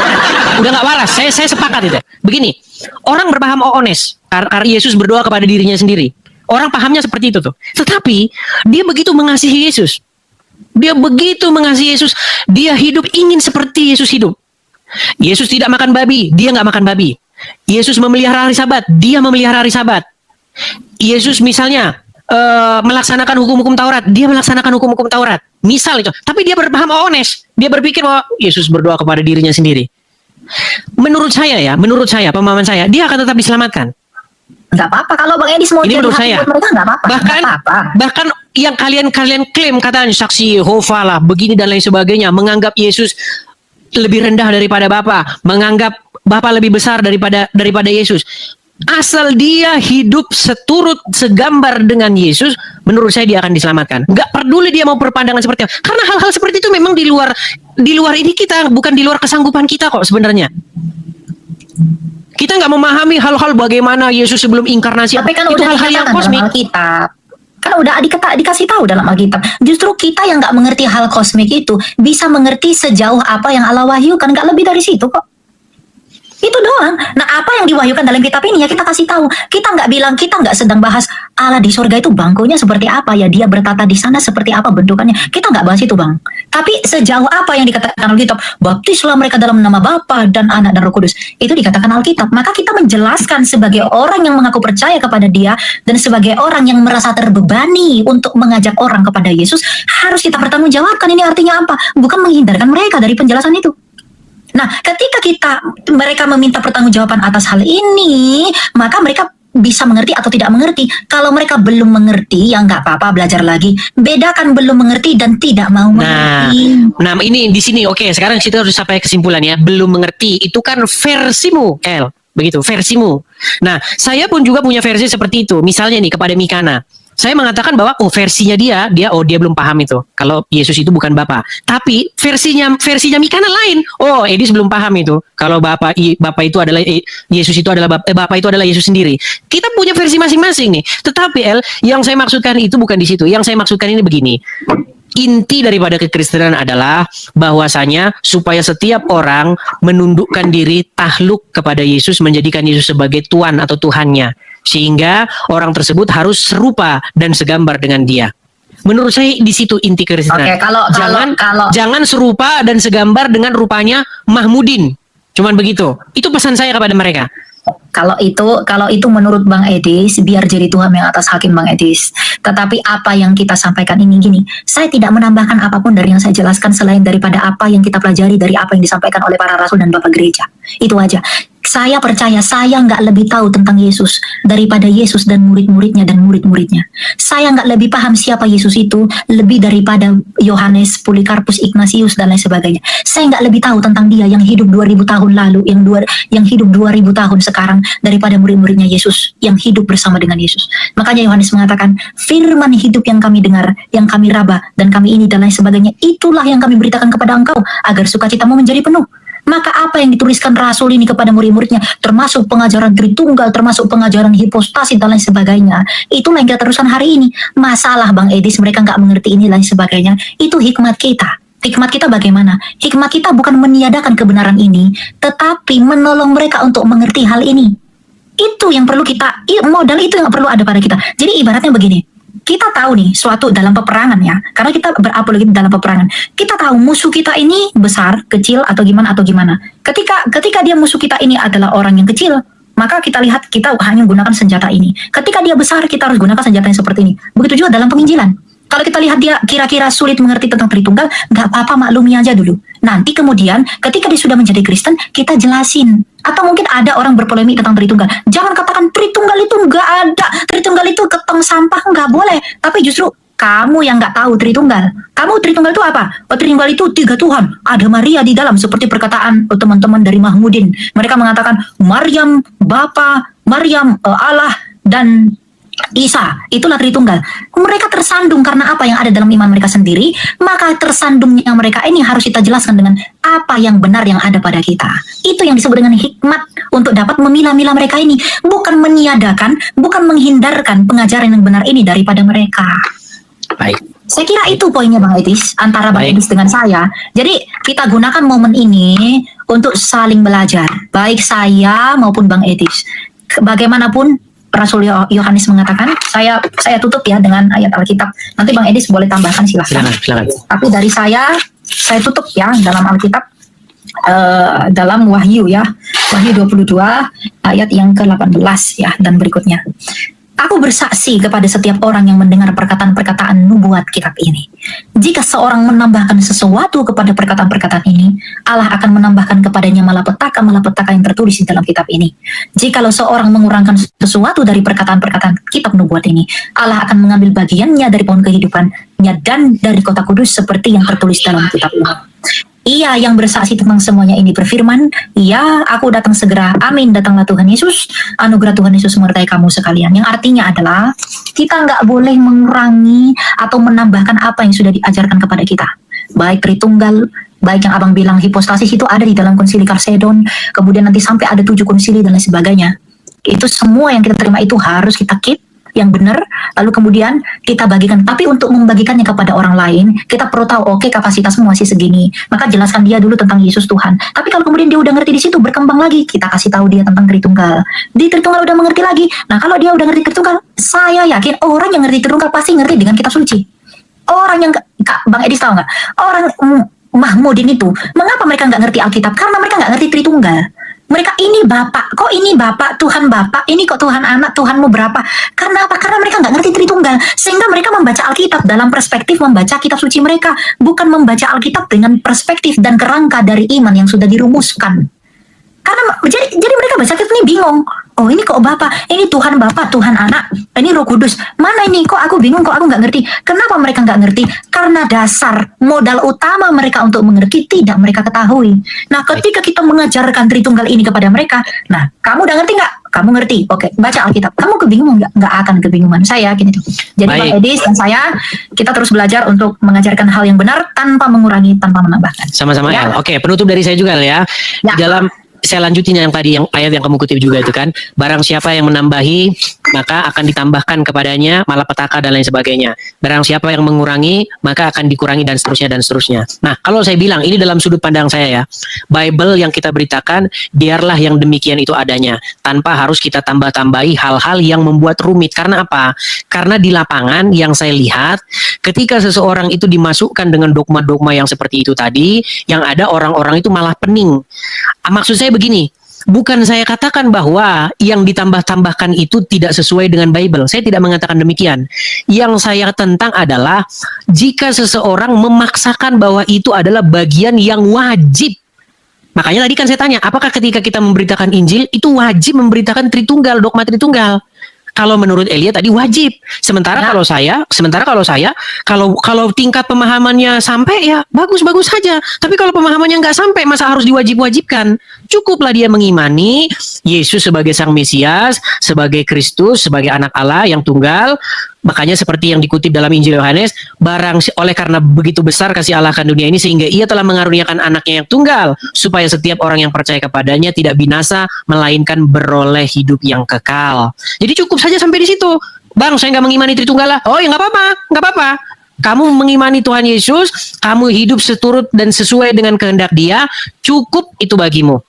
Udah nggak waras. Saya sepakat itu. Begini, orang berpaham ONS karena Yesus berdoa kepada dirinya sendiri. Orang pahamnya seperti itu tuh. Tetapi dia begitu mengasihi Yesus. Dia begitu mengasihi Yesus. Dia hidup ingin seperti Yesus hidup. Yesus tidak makan babi, dia nggak makan babi. Yesus memelihara hari Sabat, dia memelihara hari Sabat. Yesus misalnya melaksanakan hukum-hukum Taurat, dia melaksanakan hukum-hukum Taurat. Misal itu, tapi dia berpaham honest, dia berpikir bahwa Yesus berdoa kepada dirinya sendiri. Menurut saya, pemahaman saya, dia akan tetap diselamatkan. Nggak apa-apa kalau Bang Edis mau Ini jadi menurut hakim saya. buat mereka, nggak apa-apa. Bahkan Nggak apa-apa. bahkan yang kalian klaim katanya saksi Yehova lah, begini dan lain sebagainya, menganggap Yesus lebih rendah daripada Bapa, menganggap Bapa lebih besar daripada Yesus. Asal dia hidup segambar dengan Yesus, menurut saya dia akan diselamatkan. Nggak peduli dia mau berpandangan seperti apa. Karena hal-hal seperti itu memang di luar ini kita, bukan di luar kesanggupan kita kok sebenarnya. Kita nggak memahami hal-hal bagaimana Yesus sebelum inkarnasi. Tapi kan itu udah hal-hal yang dikatakan kosmik. dalam Alkitab. Kan udah dikasih tahu dalam Alkitab. Justru kita yang nggak mengerti hal kosmik itu bisa mengerti sejauh apa yang Allah wahyukan, nggak lebih dari situ kok. Itu doang. Nah, apa yang diwahyukan dalam kitab ini ya kita kasih tahu. Kita nggak bilang, kita nggak sedang bahas Allah di surga itu bangkunya seperti apa ya, dia bertata di sana seperti apa bentukannya. Kita nggak bahas itu, Bang. Tapi sejauh apa yang dikatakan Alkitab, baptislah mereka dalam nama Bapa dan Anak dan Roh Kudus. Itu dikatakan Alkitab. Maka kita menjelaskan sebagai orang yang mengaku percaya kepada Dia dan sebagai orang yang merasa terbebani untuk mengajak orang kepada Yesus, harus kita pertanggungjawabkan. Ini artinya apa? Bukan menghindarkan mereka dari penjelasan itu. Nah, ketika mereka meminta pertanggungjawaban atas hal ini, maka mereka bisa mengerti atau tidak mengerti. Kalau mereka belum mengerti, ya nggak apa-apa, belajar lagi. Bedakan belum mengerti dan tidak mau mengerti. Nah, ini di sini oke. Sekarang kita harus sampai kesimpulan ya. Belum mengerti itu kan versimu, El. Begitu, versimu. Nah, saya pun juga punya versi seperti itu. Misalnya nih kepada Mikana. Saya mengatakan bahwa versinya dia belum paham itu kalau Yesus itu bukan Bapa. Tapi versinya Mikana lain. Oh, Edis belum paham itu kalau Bapa itu adalah Yesus itu adalah Bapa itu adalah Yesus sendiri. Kita punya versi masing-masing nih. Tetapi yang saya maksudkan itu bukan di situ. Yang saya maksudkan ini begini. Inti daripada kekristenan adalah bahwasanya supaya setiap orang menundukkan diri takluk kepada Yesus, menjadikan Yesus sebagai Tuhan atau Tuhannya. Sehingga orang tersebut harus serupa dan segambar dengan Dia. Menurut saya di situ inti kekristenan. Oke, kalau jangan serupa dan segambar dengan rupanya Mahmudin. Cuman begitu. Itu pesan saya kepada mereka. Kalau itu menurut Bang Edis, biar jadi Tuhan yang atas hakim Bang Edis. Tetapi apa yang kita sampaikan ini gini, saya tidak menambahkan apapun dari yang saya jelaskan selain daripada apa yang kita pelajari dari apa yang disampaikan oleh para rasul dan Bapak Gereja. Itu aja. Saya percaya saya nggak lebih tahu tentang Yesus daripada Yesus dan murid-muridnya dan murid-muridnya. Saya nggak lebih paham siapa Yesus itu lebih daripada Yohanes, Polikarpus, Ignatius dan lain sebagainya. Saya nggak lebih tahu tentang dia yang hidup 2000 tahun lalu, yang hidup 2000 tahun sekarang daripada murid-muridnya Yesus yang hidup bersama dengan Yesus. Makanya Yohanes mengatakan, firman hidup yang kami dengar, yang kami raba dan kami ini dan lain sebagainya, itulah yang kami beritakan kepada engkau agar sukacitamu menjadi penuh. Maka apa yang dituliskan Rasul ini kepada murid-muridnya, termasuk pengajaran Tritunggal, termasuk pengajaran hipostasi dan lain sebagainya, itulah yang kita teruskan hari ini. Masalah Bang Edis mereka nggak mengerti ini lain sebagainya, itu hikmat kita. Hikmat kita bagaimana? Hikmat kita bukan meniadakan kebenaran ini, tetapi menolong mereka untuk mengerti hal ini. Itu yang perlu kita, modal itu yang perlu ada pada kita. Jadi ibaratnya begini, kita tahu nih suatu dalam peperangan ya, karena kita berapologi dalam peperangan. Kita tahu musuh kita ini besar, kecil atau gimana. Ketika dia musuh kita ini adalah orang yang kecil, maka kita lihat kita hanya menggunakan senjata ini. Ketika dia besar, kita harus gunakan senjata yang seperti ini. Begitu juga dalam penginjilan. Kalau kita lihat dia kira-kira sulit mengerti tentang Tritunggal, nggak apa-apa, maklumi aja dulu. Nanti kemudian ketika dia sudah menjadi Kristen, kita jelasin. Atau mungkin ada orang berpolemik tentang Tritunggal. Jangan katakan Tritunggal itu nggak ada, Tritunggal itu ketong sampah, nggak boleh. Tapi justru kamu yang nggak tahu Tritunggal. Kamu Tritunggal itu apa? Tritunggal itu 3 Tuhan. Ada Maria di dalam, seperti perkataan teman-teman dari Mahmudin. Mereka mengatakan Maryam Bapa, Maryam Allah, dan Isa, itulah Tritunggal. Mereka tersandung karena apa yang ada dalam iman mereka sendiri, maka tersandungnya mereka ini harus kita jelaskan dengan apa yang benar yang ada pada kita. Itu yang disebut dengan hikmat untuk dapat memilah-milah mereka ini, bukan meniadakan, bukan menghindarkan pengajaran yang benar ini daripada mereka. Baik. Saya kira itu poinnya Bang Edis, antara Bang Edis dengan saya. Jadi kita gunakan momen ini untuk saling belajar, baik saya maupun Bang Edis. Bagaimanapun Rasul Yohanes mengatakan, saya tutup ya dengan ayat Alkitab. Nanti Bang Edis boleh tambahkan silahkan. Silakan. Tapi dari saya tutup ya dalam Alkitab. dalam Wahyu ya, Wahyu 22 ayat yang ke-18 ya dan berikutnya. Aku bersaksi kepada setiap orang yang mendengar perkataan-perkataan nubuat kitab ini. Jika seorang menambahkan sesuatu kepada perkataan-perkataan ini, Allah akan menambahkan kepadanya malapetaka-malapetaka yang tertulis di dalam kitab ini. Jikalau seorang mengurangkan sesuatu dari perkataan-perkataan kitab nubuat ini, Allah akan mengambil bagiannya dari pohon kehidupannya dan dari kota kudus seperti yang tertulis dalam kitab ini. Ia yang bersaksi tentang semuanya ini berfirman, ya, aku datang segera, amin, datanglah Tuhan Yesus, anugerah Tuhan Yesus menyertai kamu sekalian. Yang artinya adalah, kita nggak boleh mengurangi atau menambahkan apa yang sudah diajarkan kepada kita. Baik Tritunggal, baik yang abang bilang hipostasis itu ada di dalam konsili Kalsedon, kemudian nanti sampai ada 7 konsili dan lain sebagainya. Itu semua yang kita terima itu harus kita keep yang benar, lalu kemudian kita bagikan. Tapi untuk membagikannya kepada orang lain, kita perlu tahu, oke, kapasitasmu masih segini, maka jelaskan dia dulu tentang Yesus Tuhan. Tapi kalau kemudian dia udah ngerti di situ, berkembang lagi, kita kasih tahu dia tentang Tritunggal. Di Tritunggal udah mengerti lagi. Nah, kalau dia udah ngerti Tritunggal, saya yakin orang yang ngerti Tritunggal pasti ngerti dengan kitab suci. Orang yang Bang Edis tahu nggak? Orang Mahmudin itu, mengapa mereka nggak ngerti Alkitab? Karena mereka nggak ngerti Tritunggal. Mereka ini Bapak, kok ini Bapak, Tuhan Bapak, ini kok Tuhan Anak, Tuhanmu berapa? Karena apa? Karena mereka nggak ngerti Tritunggal, sehingga mereka membaca Alkitab dalam perspektif membaca kitab suci mereka, bukan membaca Alkitab dengan perspektif dan kerangka dari iman yang sudah dirumuskan. Karena jadi mereka baca kitab ini bingung. Oh, ini kok Bapak, ini Tuhan Bapak, Tuhan Anak, ini Roh Kudus. Mana ini? Kok aku bingung, kok aku nggak ngerti? Kenapa mereka nggak ngerti? Karena dasar modal utama mereka untuk mengerti tidak mereka ketahui. Nah, ketika kita mengajarkan Tritunggal ini kepada mereka, nah, kamu udah ngerti nggak? Kamu ngerti? Oke, baca Alkitab. Kamu kebingungan nggak? Nggak akan kebingungan. Saya yakin itu. Jadi Bang Edis dan saya, kita terus belajar untuk mengajarkan hal yang benar tanpa mengurangi, tanpa menambahkan. Sama-sama Ya. El. Oke, penutup dari saya juga ya. Ya. Dalam saya lanjutin yang tadi, yang ayat yang kamu kutip juga itu kan, barang siapa yang menambahi maka akan ditambahkan kepadanya malapetaka dan lain sebagainya, barang siapa yang mengurangi maka akan dikurangi, dan seterusnya dan seterusnya. Nah, kalau saya bilang ini dalam sudut pandang saya ya, Bible yang kita beritakan biarlah yang demikian itu adanya, tanpa harus kita tambah-tambahi hal-hal yang membuat rumit. Karena apa? Karena di lapangan yang saya lihat, ketika seseorang itu dimasukkan dengan dogma-dogma yang seperti itu tadi, yang ada orang-orang itu malah pening. Maksud saya begini, bukan saya katakan bahwa yang ditambah-tambahkan itu tidak sesuai dengan Bible. Saya tidak mengatakan demikian. Yang saya tentang adalah jika seseorang memaksakan bahwa itu adalah bagian yang wajib. Makanya tadi kan saya tanya, apakah ketika kita memberitakan Injil itu wajib memberitakan Tritunggal, dogma Tritunggal? Kalau menurut Elia tadi wajib. Sementara kalau saya, kalau tingkat pemahamannya sampai ya bagus-bagus saja. Tapi kalau pemahamannya nggak sampai, masa harus diwajib-wajibkan? Cukuplah dia mengimani Yesus sebagai Sang Mesias, sebagai Kristus, sebagai Anak Allah yang tunggal. Makanya seperti yang dikutip dalam Injil Yohanes, oleh karena begitu besar kasih Allah akan dunia ini sehingga ia telah mengaruniakan anaknya yang tunggal, supaya setiap orang yang percaya kepadanya tidak binasa, melainkan beroleh hidup yang kekal. Jadi cukup saja sampai di situ. Bang, saya nggak mengimani Tritunggal lah. Oh ya nggak apa-apa. Kamu mengimani Tuhan Yesus, kamu hidup seturut dan sesuai dengan kehendak Dia, cukup itu bagimu.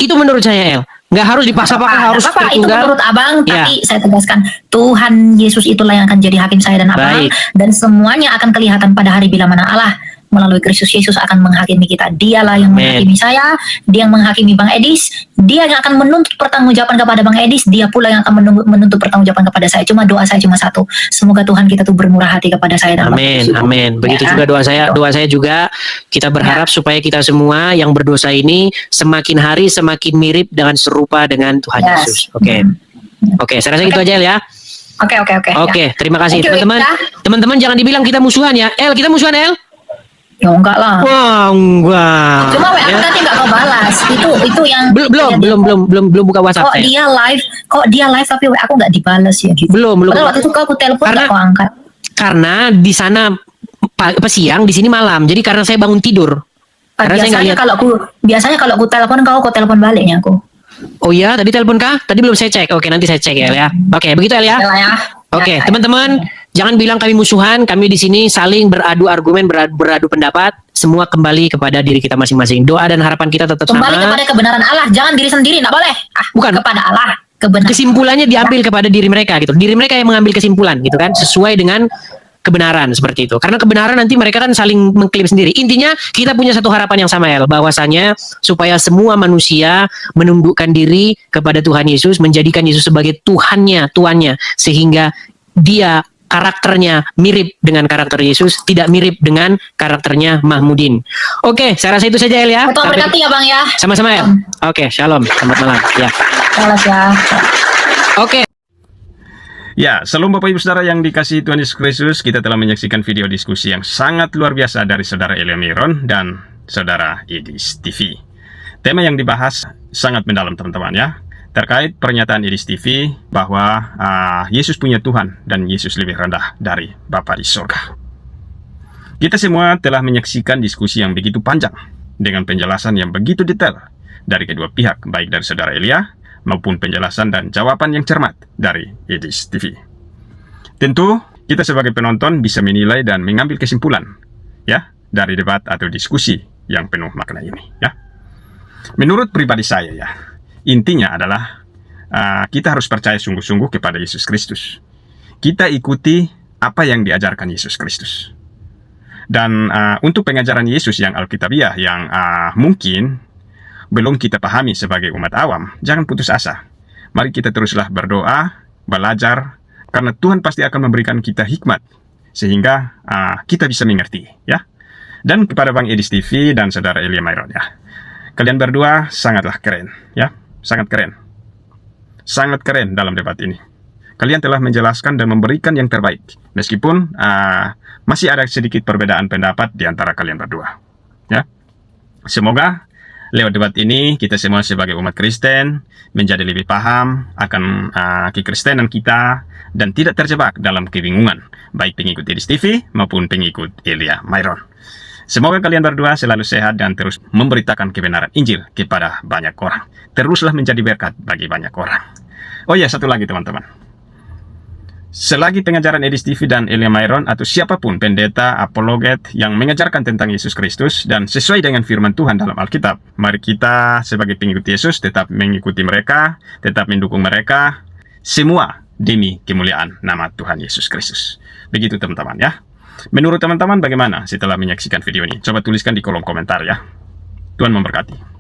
Itu menurut saya, El. Nggak harus dipaksa-paksa harus Tritunggal. Itu Tritunggal. menurut abang, Ya. tapi saya tegaskan, Tuhan Yesus itulah yang akan jadi hakim saya dan abang, Baik. dan semuanya akan kelihatan pada hari bila mana Allah melalui Kristus Yesus akan menghakimi kita. Dialah yang Amen. menghakimi saya, dia yang menghakimi Bang Edis, dia yang akan menuntut pertanggungjawaban kepada Bang Edis, dia pula yang akan menuntut pertanggungjawaban kepada saya. Cuma doa saya cuma satu, semoga Tuhan kita tuh bermurah hati kepada saya dan Bang Amin, Edis. amin. Begitu Ya. juga doa saya juga, kita berharap supaya kita semua yang berdosa ini semakin hari semakin mirip dengan serupa dengan Tuhan Yes. Yesus. Oke. Oke, saya rasa gitu aja El ya. Oke. Oke, terima kasih Thank you, teman-teman. Ika. Teman-teman jangan dibilang kita musuhan ya. El, kita musuhan El? Ya enggak lah. Wah, enggak. Cuma WA Ya. aku nanti enggak kau balas. Itu yang Belum buka WhatsApp Kok saya. dia live tapi WA aku nggak dibalas ya gitu. Belum. Padahal waktu itu aku telepon Karena- nggak kau angkat. Karena di sana siang, di sini malam. Jadi karena saya bangun tidur. Karena saya nggak lihat. Biasanya kalau aku telepon kau telepon baliknya aku. Oh iya, tadi telepon kah? Tadi belum saya cek. Oke, nanti saya cek ya El ya. Oke, begitu El ya. Yalah ya. Oke, Ya, teman-teman, jangan bilang kami musuhan. Kami di sini saling beradu argumen, beradu pendapat. Semua kembali kepada diri kita masing-masing. Doa dan harapan kita tetap Kembali sama. kepada kebenaran Allah, jangan diri sendiri, nggak boleh. Bukan. Kepada Allah, kebenaran. Kesimpulannya diambil kepada diri mereka gitu. Diri mereka yang mengambil kesimpulan gitu kan, sesuai dengan kebenaran seperti itu. Karena kebenaran nanti mereka kan saling mengklaim sendiri. Intinya kita punya satu harapan yang sama, El, bahwasanya supaya semua manusia menundukkan diri kepada Tuhan Yesus, menjadikan Yesus sebagai tuannya, sehingga dia karakternya mirip dengan karakter Yesus, tidak mirip dengan karakternya Mahmudin. Oke, saya rasa itu saja, El, ya. Tuhan berkati ya Bang ya. Sama-sama, El. Oke, shalom. Selamat malam. Ya. Salam ya. Oke. Ya, shalom Bapak Ibu Saudara yang dikasihi Tuhan Yesus Kristus. Kita telah menyaksikan video diskusi yang sangat luar biasa dari Saudara Elia Myron dan Saudara Edis TV. Tema yang dibahas sangat mendalam, teman-teman, ya. Terkait pernyataan Edis TV bahwa Yesus punya Tuhan dan Yesus lebih rendah dari Bapa di surga. Kita semua telah menyaksikan diskusi yang begitu panjang dengan penjelasan yang begitu detail dari kedua pihak, baik dari Saudara Elia maupun penjelasan dan jawaban yang cermat dari Edis TV. Tentu kita sebagai penonton bisa menilai dan mengambil kesimpulan, ya, dari debat atau diskusi yang penuh makna ini, ya. Menurut pribadi saya, ya, intinya adalah kita harus percaya sungguh-sungguh kepada Yesus Kristus. Kita ikuti apa yang diajarkan Yesus Kristus. Dan untuk pengajaran Yesus yang Alkitabiah yang mungkin belum kita pahami sebagai umat awam, jangan putus asa. Mari kita teruslah berdoa, belajar, karena Tuhan pasti akan memberikan kita hikmat sehingga kita bisa mengerti, ya. Dan kepada Bang Edis TV dan Saudara Elia Myron, ya, kalian berdua sangatlah keren, ya. Sangat keren dalam debat ini. Kalian telah menjelaskan dan memberikan yang terbaik, meskipun masih ada sedikit perbedaan pendapat di antara kalian berdua, ya. Semoga lewat debat ini kita semua sebagai umat Kristen menjadi lebih paham akan kekristenan kita dan tidak terjebak dalam kebingungan, baik pengikut Edis TV maupun pengikut Elia Myron. Semoga kalian berdua selalu sehat dan terus memberitakan kebenaran Injil kepada banyak orang. Teruslah menjadi berkat bagi banyak orang. Oh ya, satu lagi teman-teman. Selagi pengajaran Edis TV dan Elia Myron atau siapapun pendeta, apologet yang mengajarkan tentang Yesus Kristus dan sesuai dengan firman Tuhan dalam Alkitab, mari kita sebagai pengikut Yesus tetap mengikuti mereka, tetap mendukung mereka, semua demi kemuliaan nama Tuhan Yesus Kristus. Begitu teman-teman, ya. Menurut teman-teman bagaimana setelah menyaksikan video ini? Coba tuliskan di kolom komentar, ya. Tuhan memberkati.